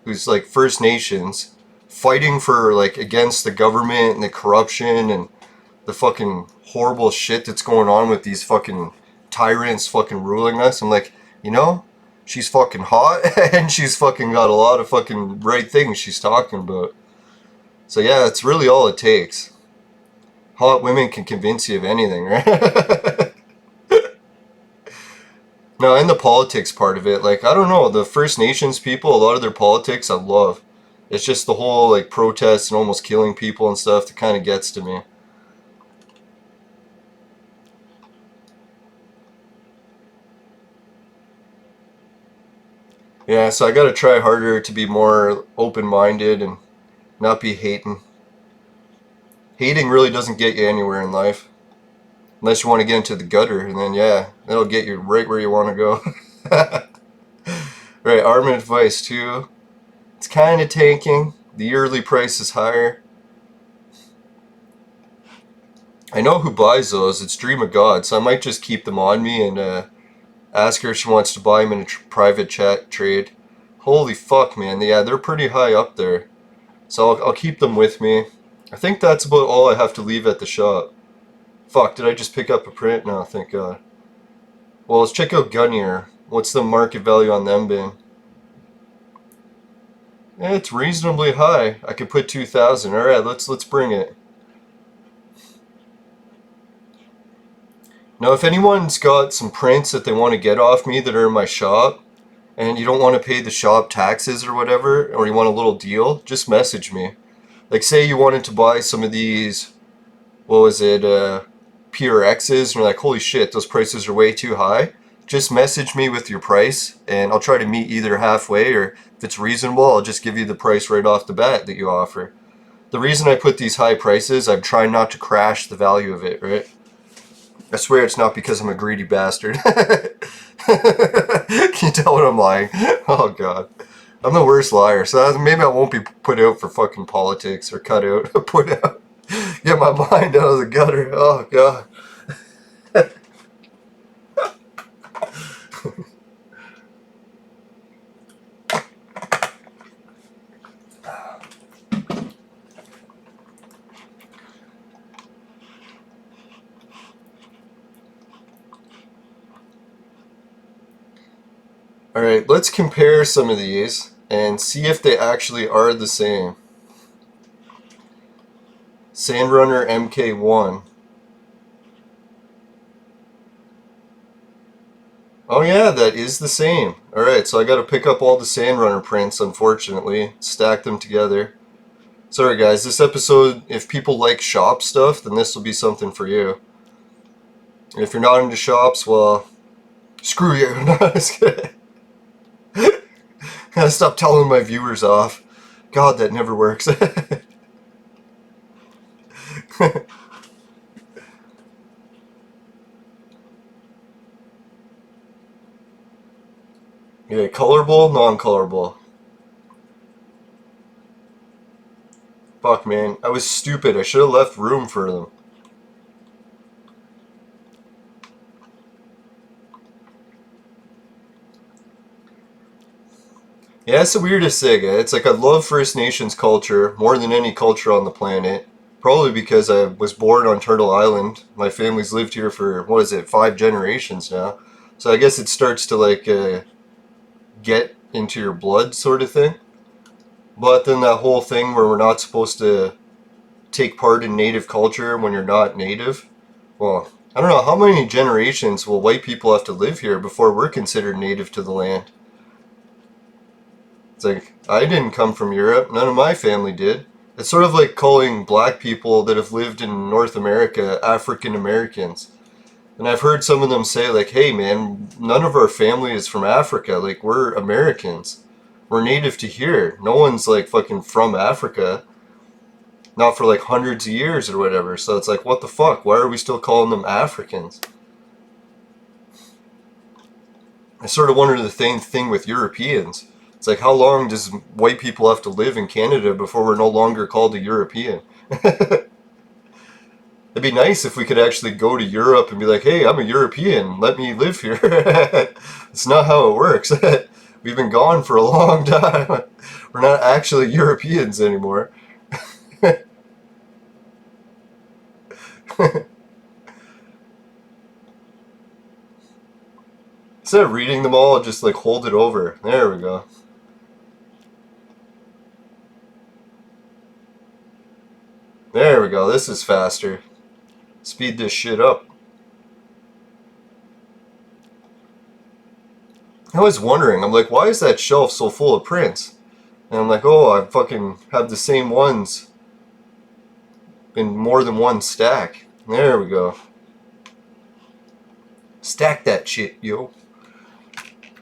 who's like First Nations fighting for, like, against the government and the corruption and the fucking horrible shit that's going on with these fucking tyrants fucking ruling us, I'm like, you know, she's fucking hot and she's fucking got a lot of fucking right things she's talking about. So yeah, it's really all it takes. Hot women can convince you of anything, right? No, and the politics part of it, like, I don't know, the First Nations people, a lot of their politics I love. It's just the whole, like, protests and almost killing people and stuff that kind of gets to me. Yeah, so I gotta try harder to be more open-minded and not be hating. Hating really doesn't get you anywhere in life. Unless you want to get into the gutter, and then yeah, that'll get you right where you want to go. Right, armament advice too. It's kind of tanking. The yearly price is higher. I know who buys those. It's Dream of God, so I might just keep them on me and ask her if she wants to buy them in a private chat trade. Holy fuck, man. Yeah, they're pretty high up there. So I'll keep them with me. I think that's about all I have to leave at the shop. Fuck, did I just pick up a print? No, thank God. Well, let's check out Gunnier. What's the market value on them been? It's reasonably high. I could put 2,000. All right, let's bring it. Now, if anyone's got some prints that they want to get off me that are in my shop, and you don't want to pay the shop taxes or whatever, or you want a little deal, just message me. Like, say you wanted to buy some of these, what was it, PRXs, and you're like, holy shit, those prices are way too high. Just message me with your price, and I'll try to meet either halfway, or if it's reasonable, I'll just give you the price right off the bat that you offer. The reason I put these high prices, I'm trying not to crash the value of it, right? I swear it's not because I'm a greedy bastard. Can you tell when I'm lying? Oh god. I'm the worst liar, so maybe I won't be put out for fucking politics or cut out. Put out. Get my mind out of the gutter. Oh god. Alright, let's compare some of these and see if they actually are the same. Sandrunner MK1. Oh yeah, that is the same. Alright, so I gotta pick up all the Sandrunner prints, unfortunately. Stack them together. Sorry guys, this episode, if people like shop stuff, then this will be something for you. And if you're not into shops, well, screw you. No, I'm just kidding. Gotta stop telling my viewers off. God, that never works. Yeah, colorable, non-colorable. Fuck, man. I was stupid. I should have left room for them. Yeah, it's the weirdest thing. It's like I love First Nations culture more than any culture on the planet. Probably because I was born on Turtle Island. My family's lived here for, what is it, 5 generations now. So I guess it starts to like get into your blood sort of thing. But then that whole thing where we're not supposed to take part in native culture when you're not native. Well, I don't know, how many generations will white people have to live here before we're considered native to the land? It's like, I didn't come from Europe, none of my family did. It's sort of like calling black people that have lived in North America African Americans. And I've heard some of them say like, hey man, none of our family is from Africa, like we're Americans. We're native to here. No one's like fucking from Africa. Not for like hundreds of years or whatever. So it's like, what the fuck? Why are we still calling them Africans? I sort of wonder the same thing with Europeans. It's like, how long does white people have to live in Canada before we're no longer called a European? It'd be nice if we could actually go to Europe and be like, hey, I'm a European, let me live here. It's not how it works. We've been gone for a long time. We're not actually Europeans anymore. Instead of reading them all, just like hold it over. There we go. There we go. This is faster. Speed this shit up. I was wondering, I'm like, why is that shelf so full of prints? And I'm like, oh, I fucking have the same ones in more than one stack. There we go. Stack that shit, yo.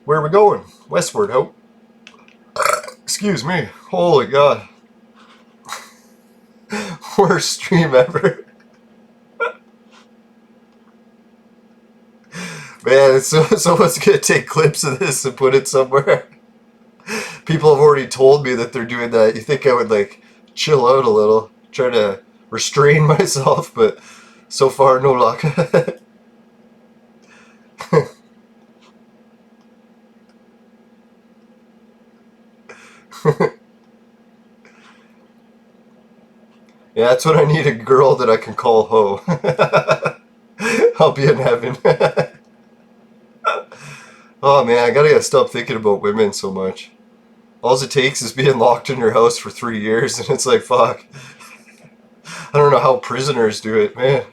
Where are we going? Westward, hope. Excuse me. Holy God. Worst stream ever. Man, someone's gonna take clips of this and put it somewhere. People have already told me that they're doing that. You think I would like chill out a little, try to restrain myself, but so far no luck. Yeah, that's what I need, a girl that I can call Ho. I'll be in heaven. Oh man, I gotta stop thinking about women so much. All it takes is being locked in your house for 3 years, and it's like, fuck. I don't know how prisoners do it, man.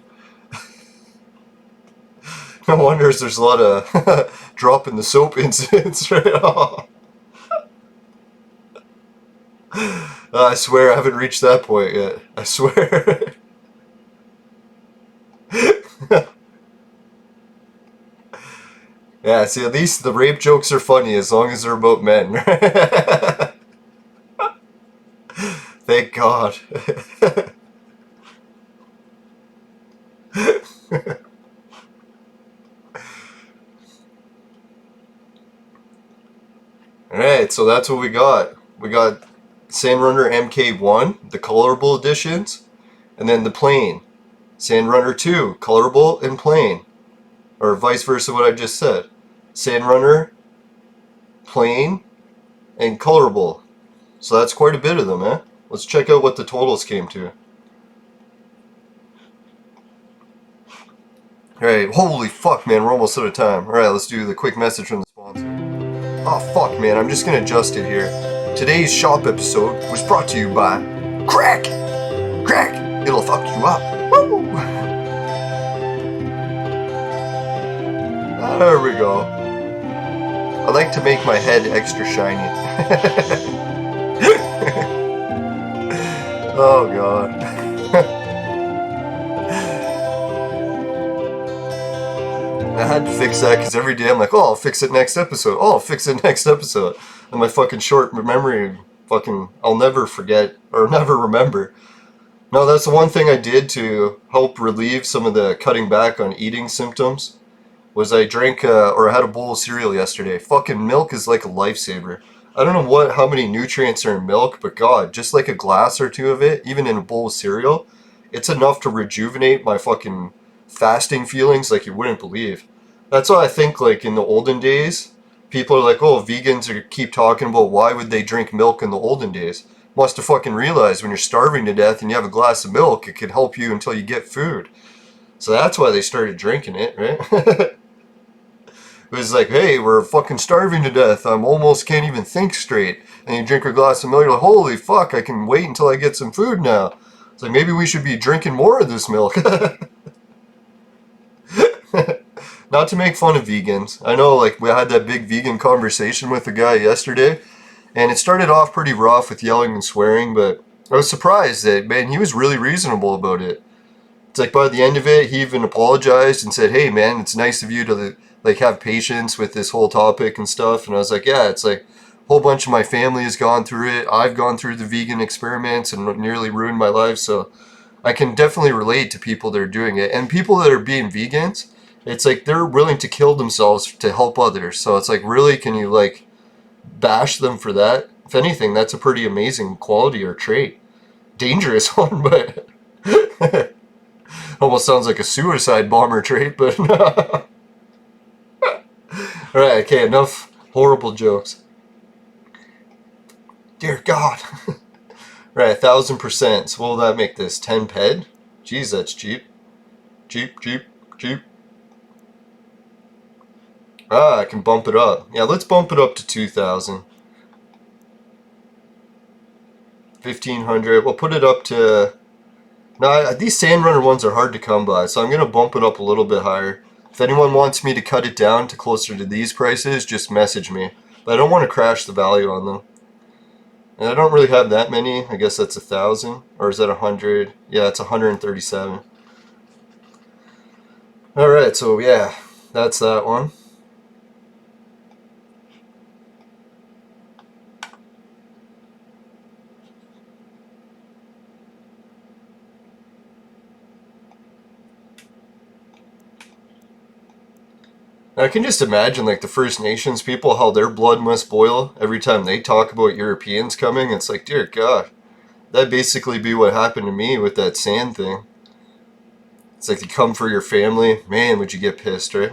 No wonder there's a lot of dropping the soap incidents right now. I swear I haven't reached that point yet. I swear. Yeah, see, at least the rape jokes are funny as long as they're about men. Thank God. Alright, so that's what we got. We got Sandrunner MK1, the colorable editions, and then the plain. Sandrunner 2, colorable and plain. Or vice versa what I just said. Sandrunner, plain, and colorable. So that's quite a bit of them, eh? Let's check out what the totals came to. Alright, holy fuck, man, we're almost out of time. Alright, let's do the quick message from the sponsor. Oh fuck, man, I'm just gonna adjust it here. Today's shop episode was brought to you by Crack! Crack! It'll fuck you up. Woo! There we go. I like to make my head extra shiny. Oh god. I had to fix that because every day I'm like, oh, I'll fix it next episode. Oh, I'll fix it next episode. And my fucking short memory, I'll never forget or never remember. No, that's the one thing I did to help relieve some of the cutting back on eating symptoms. Was I drank or I had a bowl of cereal yesterday. Fucking milk is like a lifesaver. I don't know how many nutrients are in milk, but God, just like a glass or two of it, even in a bowl of cereal, it's enough to rejuvenate my fucking fasting feelings like you wouldn't believe. That's why I think like in the olden days, people are like, oh, vegans keep talking about why would they drink milk in the olden days. Must have fucking realized when you're starving to death and you have a glass of milk, it can help you until you get food. So that's why they started drinking it, right? It was like, hey, we're fucking starving to death. I'm almost can't even think straight. And you drink a glass of milk, you're like, holy fuck, I can wait until I get some food now. It's like, maybe we should be drinking more of this milk. Not to make fun of vegans. I know, like, we had that big vegan conversation with a guy yesterday, and it started off pretty rough with yelling and swearing, but I was surprised that, man, he was really reasonable about it. It's like by the end of it, he even apologized and said, hey, man, it's nice of you to, like, have patience with this whole topic and stuff. And I was like, yeah, it's like a whole bunch of my family has gone through it. I've gone through the vegan experiments and nearly ruined my life, so I can definitely relate to people that are doing it. And people that are being vegans, it's like they're willing to kill themselves to help others. So it's like, really, can you, like, bash them for that? If anything, that's a pretty amazing quality or trait. Dangerous one, but almost sounds like a suicide bomber trait, but no. Alright, okay, enough horrible jokes. Dear God. Right, 1,000%. So what will that make this? 10 ped? Jeez, that's cheap. Cheap, cheap, cheap. Ah, I can bump it up. Yeah, let's bump it up to 2,000. 1,500. We'll put it up to... Now, these Sandrunner ones are hard to come by, so I'm going to bump it up a little bit higher. If anyone wants me to cut it down to closer to these prices, just message me. But I don't want to crash the value on them. And I don't really have that many. I guess that's 1,000. Or is that 100? Yeah, it's 137. Alright, so yeah, that's that one. I can just imagine, like, the First Nations people, how their blood must boil every time they talk about Europeans coming. It's like, dear God, that'd basically be what happened to me with that sand thing. It's like, you come for your family. Man, would you get pissed, right?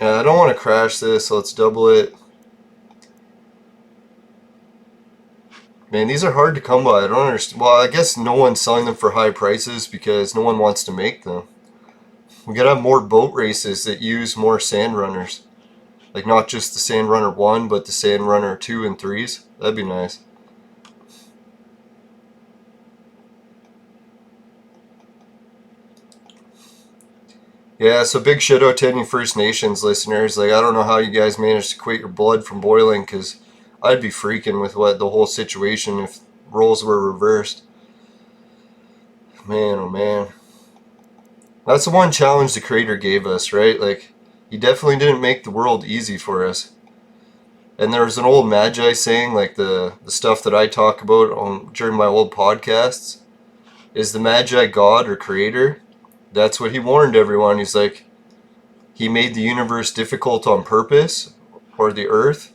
I don't want to crash this, so let's double it. Man, these are hard to come by. I don't understand. Well, I guess no one's selling them for high prices because no one wants to make them. We gotta have more boat races that use more sand runners. Like, not just the Sand Runner 1, but the Sand Runner 2 and 3s. That'd be nice. Yeah, so big shout out to any First Nations listeners. Like, I don't know how you guys managed to quit your blood from boiling, because I'd be freaking with what the whole situation if roles were reversed. Man, oh man. That's the one challenge the creator gave us, right? Like, he definitely didn't make the world easy for us. And there's an old Magi saying, like the stuff that I talk about during my old podcasts, is the Magi God or creator? That's what he warned everyone. He's like, he made the universe difficult on purpose, or the earth,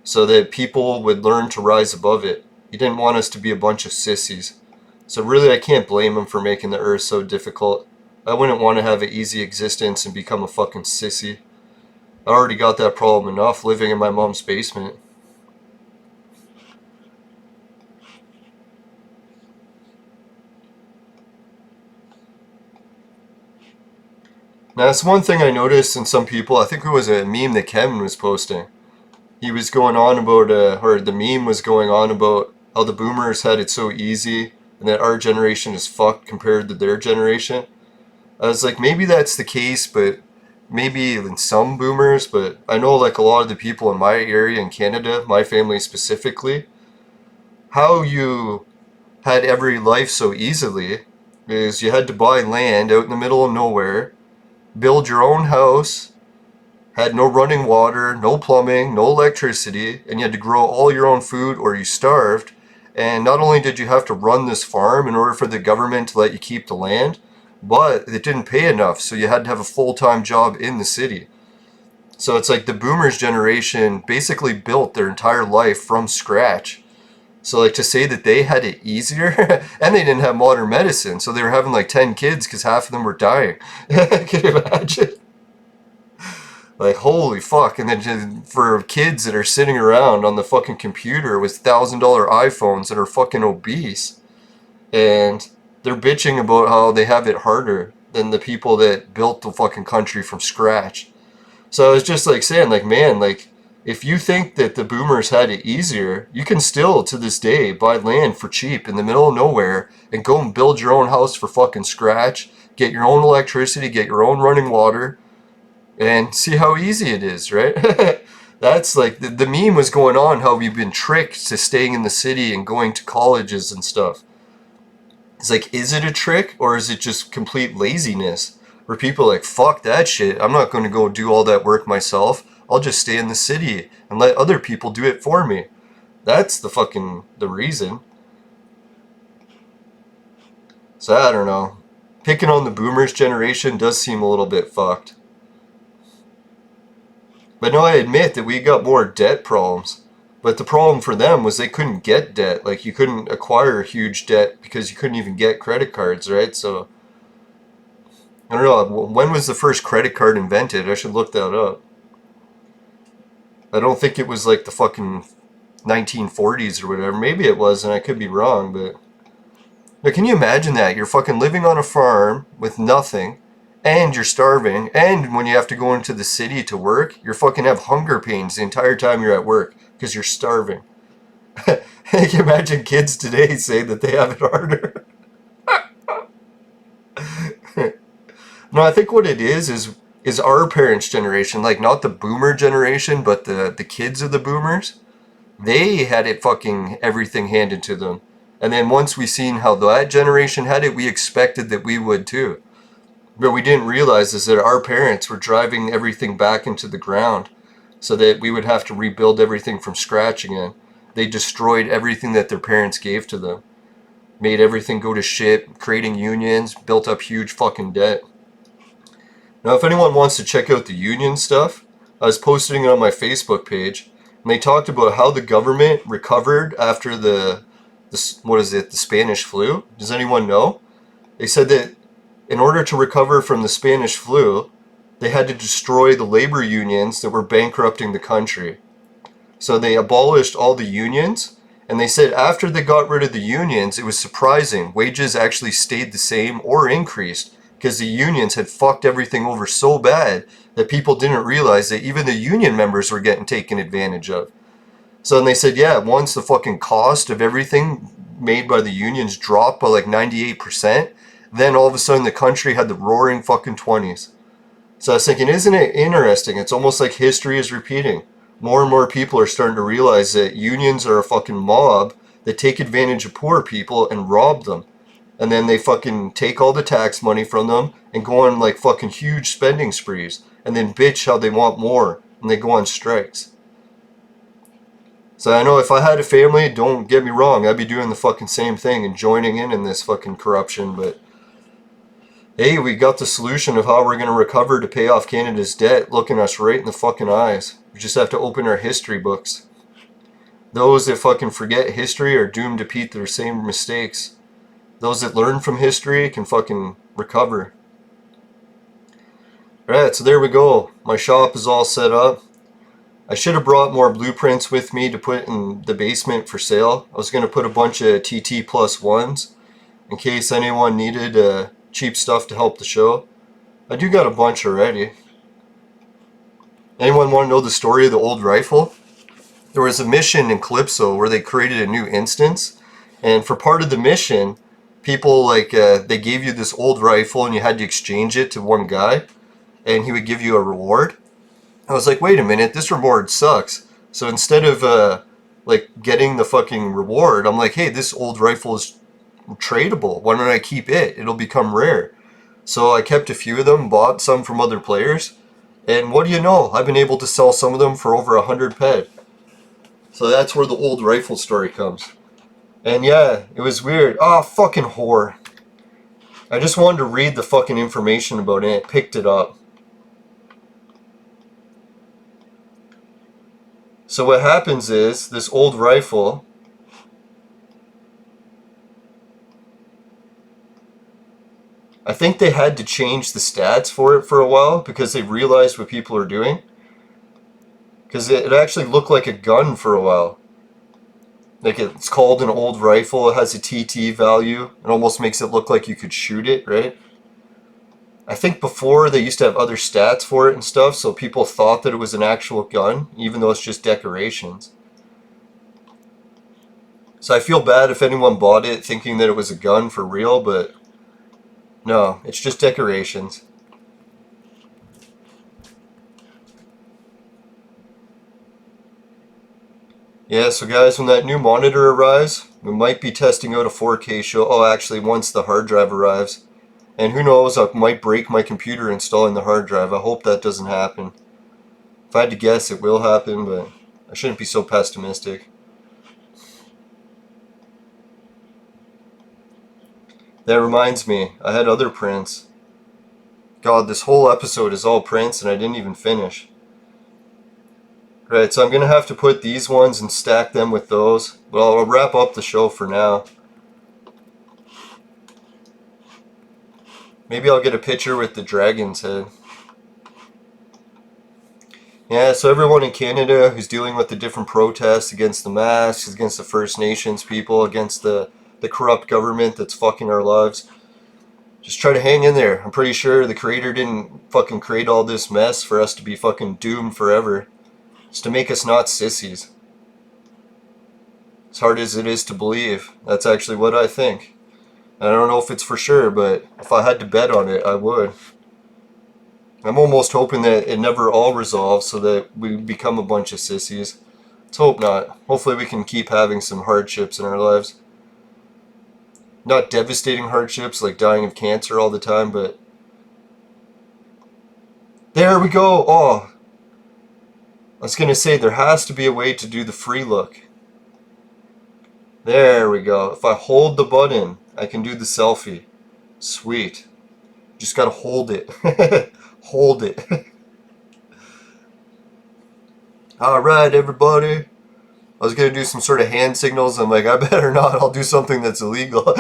so that people would learn to rise above it. He didn't want us to be a bunch of sissies. So really, I can't blame him for making the earth so difficult. I wouldn't want to have an easy existence and become a fucking sissy. I already got that problem enough living in my mom's basement. Now, that's one thing I noticed in some people. I think it was a meme that Kevin was posting. He was going on about, or the meme was going on about how the boomers had it so easy and that our generation is fucked compared to their generation. I was like, maybe that's the case, but maybe in some boomers, but I know like a lot of the people in my area in Canada, my family specifically, how you had every life so easily is you had to buy land out in the middle of nowhere, build your own house, had no running water, no plumbing, no electricity, and you had to grow all your own food or you starved. And not only did you have to run this farm in order for the government to let you keep the land, but it didn't pay enough, so you had to have a full-time job in the city. So it's like the boomers generation basically built their entire life from scratch. So like to say that they had it easier, and they didn't have modern medicine, so they were having like 10 kids because half of them were dying. Can you imagine? Like, holy fuck. And then just for kids that are sitting around on the fucking computer with $1,000 iPhones that are fucking obese, and they're bitching about how they have it harder than the people that built the fucking country from scratch. So I was just like saying, like, man, like, if you think that the boomers had it easier, you can still, to this day, buy land for cheap in the middle of nowhere and go and build your own house for fucking scratch, get your own electricity, get your own running water, and see how easy it is, right? That's like, the meme was going on how we've been tricked to staying in the city and going to colleges and stuff. It's like, is it a trick or is it just complete laziness? Where people are like, fuck that shit, I'm not going to go do all that work myself. I'll just stay in the city and let other people do it for me. That's the reason. So I don't know. Picking on the boomers generation does seem a little bit fucked. But no, I admit that we got more debt problems. But the problem for them was they couldn't get debt. Like, you couldn't acquire huge debt because you couldn't even get credit cards, right? So, I don't know. When was the first credit card invented? I should look that up. I don't think it was like the fucking 1940s or whatever. Maybe it was, and I could be wrong, but Now, can you imagine that? You're fucking living on a farm with nothing, and you're starving, and when you have to go into the city to work, you're fucking have hunger pains the entire time you're at work because you're starving. Can you imagine kids today saying that they have it harder? No, I think what it is our parents' generation, like not the boomer generation, but the kids of the boomers. They had it fucking everything handed to them. And then once we seen how that generation had it, we expected that we would too. But we didn't realize is that our parents were driving everything back into the ground so that we would have to rebuild everything from scratch again. They destroyed everything that their parents gave to them. Made everything go to shit, creating unions, built up huge fucking debt. Now, if anyone wants to check out the union stuff, I was posting it on my Facebook page, and they talked about how the government recovered after the Spanish flu. Does anyone know? They said that in order to recover from the Spanish flu, they had to destroy the labor unions that were bankrupting the country. So they abolished all the unions, and they said after they got rid of the unions, it was surprising. Wages actually stayed the same or increased because the unions had fucked everything over so bad that people didn't realize that even the union members were getting taken advantage of. So then they said, yeah, once the fucking cost of everything made by the unions dropped by like 98%, then all of a sudden the country had the roaring fucking 20s. So I was thinking, isn't it interesting? It's almost like history is repeating. More and more people are starting to realize that unions are a fucking mob that take advantage of poor people and rob them. And then they fucking take all the tax money from them and go on like fucking huge spending sprees. And then bitch how they want more. And they go on strikes. So I know if I had a family, don't get me wrong, I'd be doing the fucking same thing and joining in this fucking corruption. But hey, we got the solution of how we're going to recover to pay off Canada's debt looking us right in the fucking eyes. We just have to open our history books. Those that fucking forget history are doomed to repeat their same mistakes. Those that learn from history can fucking recover. Alright, so there we go. My shop is all set up. I should have brought more blueprints with me to put in the basement for sale. I was going to put a bunch of TT plus ones in case anyone needed cheap stuff to help the show. I do got a bunch already. Anyone want to know the story of the old rifle? There was a mission in Calypso where they created a new instance, and for part of the mission, people they gave you this old rifle and you had to exchange it to one guy, and he would give you a reward. I was like, wait a minute, this reward sucks. So instead of getting the fucking reward, I'm like, hey, this old rifle is tradable. Why don't I keep it? It'll become rare. So I kept a few of them, bought some from other players, and what do you know? I've been able to sell some of them for over 100 ped. So that's where the old rifle story comes. And yeah, it was weird. Ah, fucking whore. I just wanted to read the fucking information about it. Picked it up. So what happens is, this old rifle, I think they had to change the stats for it for a while because they realized what people are doing. Because it actually looked like a gun for a while. Like it's called an old rifle, it has a TT value. It almost makes it look like you could shoot it, right? I think before they used to have other stats for it and stuff, so people thought that it was an actual gun, even though it's just decorations. So I feel bad if anyone bought it thinking that it was a gun for real, but no, it's just decorations. Yeah, so guys, when that new monitor arrives, we might be testing out a 4K show. Oh, actually, once the hard drive arrives. And who knows, I might break my computer installing the hard drive. I hope that doesn't happen. If I had to guess, it will happen, but I shouldn't be so pessimistic. That reminds me, I had other prints. God, this whole episode is all prints and I didn't even finish. Right, so I'm going to have to put these ones and stack them with those. But I'll wrap up the show for now. Maybe I'll get a picture with the dragon's head. Yeah, so everyone in Canada who's dealing with the different protests against the masks, against the First Nations people, against the the corrupt government that's fucking our lives. Just try to hang in there. I'm pretty sure the creator didn't fucking create all this mess for us to be fucking doomed forever. It's to make us not sissies. As hard as it is to believe, that's actually what I think. I don't know if it's for sure, but if I had to bet on it, I would. I'm almost hoping that it never all resolves so that we become a bunch of sissies. Let's hope not. Hopefully we can keep having some hardships in our lives. Not devastating hardships like dying of cancer all the time, but... There we go! Oh! I was gonna say, there has to be a way to do the free look. There we go. If I hold the button, I can do the selfie. Sweet. Just gotta hold it. Hold it. Alright, everybody. I was gonna do some sort of hand signals. I'm like, I better not. I'll do something that's illegal.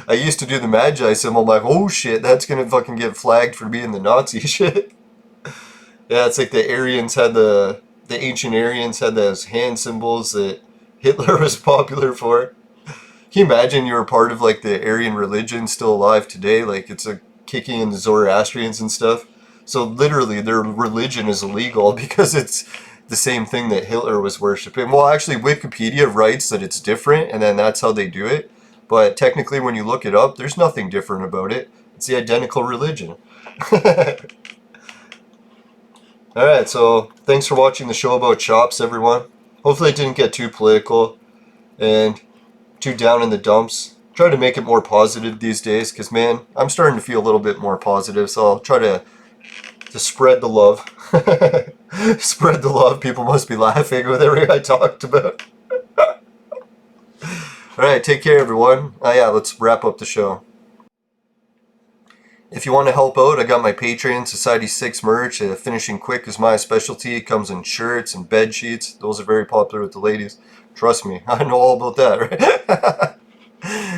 I used to do the Magi symbol. I'm like, oh shit, that's gonna fucking get flagged for being the Nazi shit. Yeah, it's like the Aryans had the ancient Aryans had those hand symbols that Hitler was popular for. Can you imagine you were part of like the Aryan religion still alive today? Like it's a kicking in the Zoroastrians and stuff. So literally their religion is illegal because it's the same thing that Hitler was worshipping. Well, actually Wikipedia writes that it's different and then that's how they do it. But technically when you look it up, there's nothing different about it. It's the identical religion. Alright, so thanks for watching the show about shops, everyone. Hopefully it didn't get too political and too down in the dumps. Try to make it more positive these days, because man, I'm starting to feel a little bit more positive, so I'll try to spread the love. Spread the love. People must be laughing with everything I talked about. Alright, take care everyone. Yeah, let's wrap up the show. If you want to help out, I got my Patreon, Society 6 merch. Finishing quick is my specialty. It comes in shirts and bed sheets. Those are very popular with the ladies. Trust me, I know all about that, right?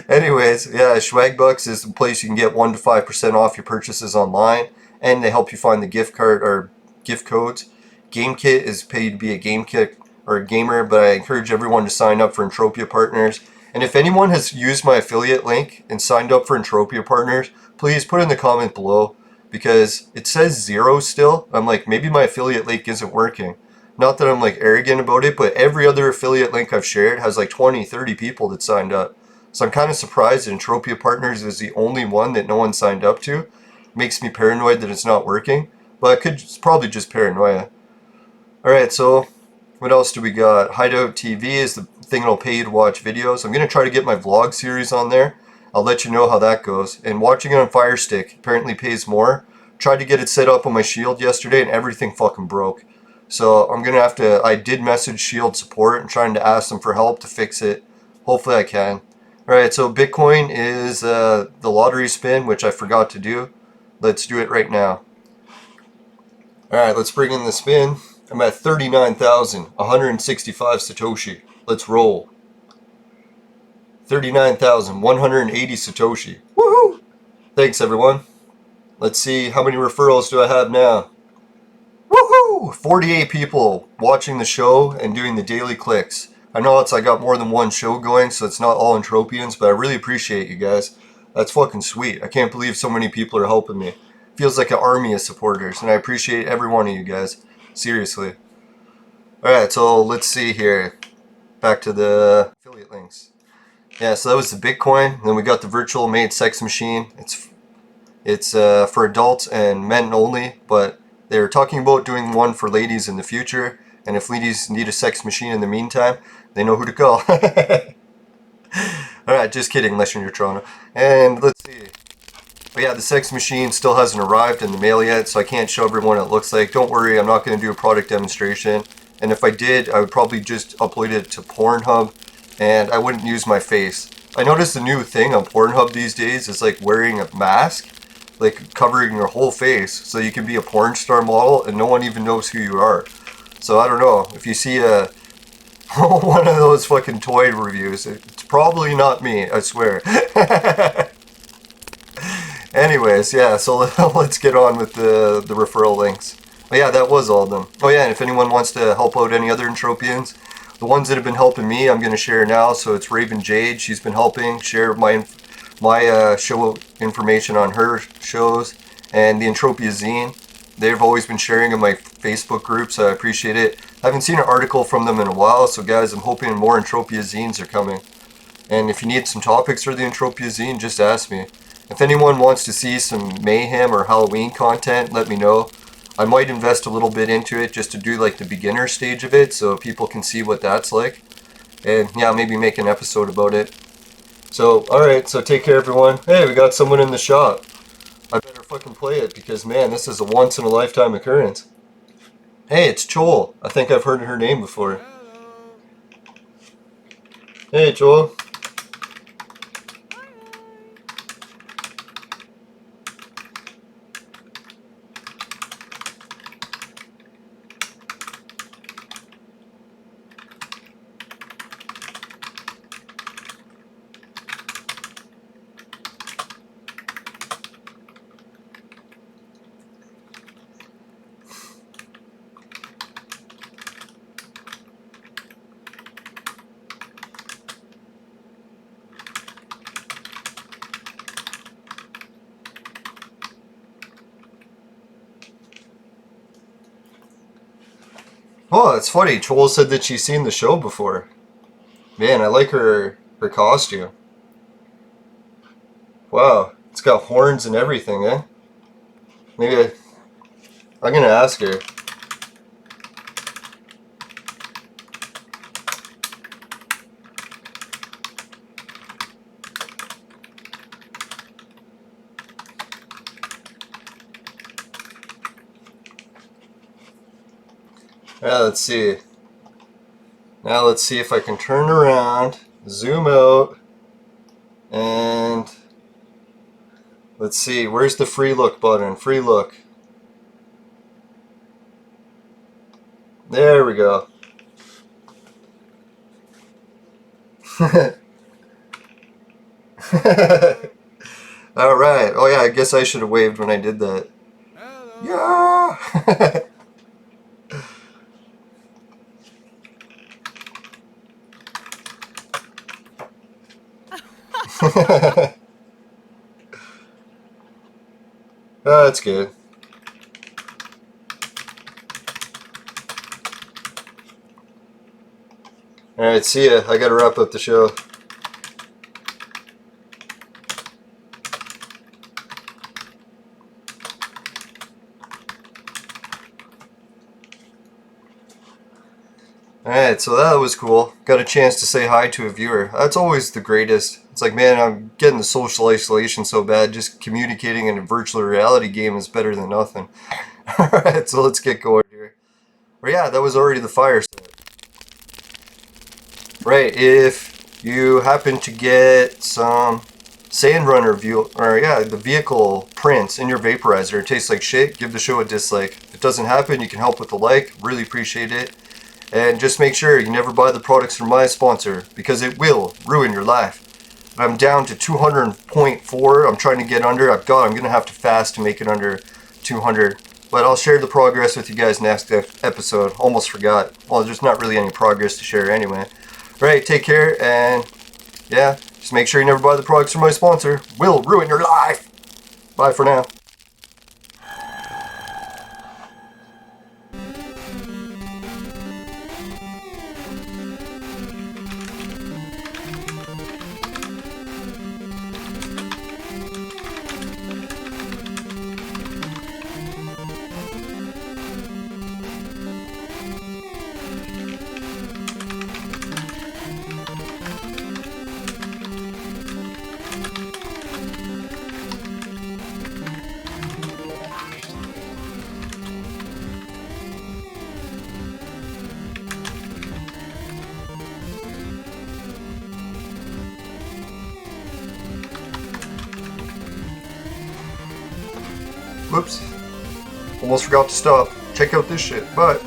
Anyways, yeah, Swagbucks is the place you can get 1 to 5% off your purchases online. And they help you find the gift card or gift codes. GameKit is paid to be a GameKit or a gamer, but I encourage everyone to sign up for Entropia Partners. And if anyone has used my affiliate link and signed up for Entropia Partners, please put in the comment below, because it says 0 still. I'm like, maybe my affiliate link isn't working. Not that I'm like arrogant about it, but every other affiliate link I've shared has like 20, 30 people that signed up. So I'm kind of surprised that Entropia Partners is the only one that no one signed up to. Makes me paranoid that it's not working, but it's probably just paranoia. Alright, so what else do we got? Hideout TV is the thing that'll pay you to watch videos. I'm going to try to get my vlog series on there. I'll let you know how that goes. And watching it on Fire Stick apparently pays more. Tried to get it set up on my Shield yesterday and everything fucking broke. So I'm going to have to, I did message Shield support and trying to ask them for help to fix it. Hopefully I can. Alright, so Bitcoin is the lottery spin, which I forgot to do. Let's do it right now. Alright, let's bring in the spin. I'm at 39,165 Satoshi. Let's roll. 39,180 Satoshi. Woohoo! Thanks everyone. Let's see, how many referrals do I have now? Woohoo! 48 people watching the show and doing the daily clicks. I know I got more than one show going, so it's not all Entropians, but I really appreciate you guys. That's fucking sweet. I can't believe so many people are helping me. Feels like an army of supporters, and I appreciate every one of you guys. Seriously. Alright, so let's see here. Back to the affiliate links. Yeah, so that was the Bitcoin. Then we got the virtual maid sex machine. It's for adults and men only, but they're talking about doing one for ladies in the future. And if ladies need a sex machine in the meantime, they know who to call. Alright, just kidding, unless you're in Toronto. And let's see. But yeah, the sex machine still hasn't arrived in the mail yet, so I can't show everyone what it looks like. Don't worry, I'm not going to do a product demonstration. And if I did, I would probably just upload it to Pornhub, and I wouldn't use my face. I noticed the new thing on Pornhub these days is like wearing a mask, like covering your whole face, so you can be a porn star model and no one even knows who you are. So I don't know, if you see one of those fucking toy reviews, it's probably not me, I swear. Anyways, yeah, so let's get on with the referral links. But yeah, that was all of them. Oh yeah, and if anyone wants to help out any other Entropians, The ones that have been helping me, I'm going to share now. So it's Raven Jade. She's been helping share my show information on her shows, and the Entropia Zine. They've always been sharing in my Facebook group, so I appreciate it. I haven't seen an article from them in a while, so guys, I'm hoping more Entropia Zines are coming. And if you need some topics for the Entropia Zine, just ask me. If anyone wants to see some mayhem or Halloween content, let me know. I might invest a little bit into it just to do like the beginner stage of it so people can see what that's like. And yeah, maybe make an episode about it. So, alright, so take care everyone. Hey, we got someone in the shop. I better fucking play it because man, this is a once in a lifetime occurrence. Hey, it's Joel. I think I've heard her name before. Hey, Joel. Oh, it's funny. Joel said that she's seen the show before. Man, I like her costume. Wow, it's got horns and everything, eh? Maybe I'm gonna ask her. Yeah, let's see. Now let's see if I can turn around, zoom out, and let's see, where's the free look button? Free look. There we go. Alright. Oh yeah, I guess I should have waved when I did that. Yeah! Oh, that's good. Alright, see ya. I gotta wrap up the show. Alright, so that was cool. Got a chance to say hi to a viewer. That's always the greatest. It's like, man, I'm getting the social isolation so bad, just communicating in a virtual reality game is better than nothing. Alright, so let's get going here. Well, yeah, that was already the fire set. Right, if you happen to get some Sandrunner the vehicle prints in your vaporizer, it tastes like shit, give the show a dislike. If it doesn't happen, you can help with a like, really appreciate it. And just make sure you never buy the products from my sponsor, because it will ruin your life. I'm down to 200.4. I'm trying to get under. I'm going to have to fast to make it under 200. But I'll share the progress with you guys next episode. Almost forgot. Well, there's not really any progress to share anyway. Alright, take care, and yeah, just make sure you never buy the products from my sponsor. Will ruin your life. Bye for now. Whoops. Almost forgot to stop. Check out this shit. Bye.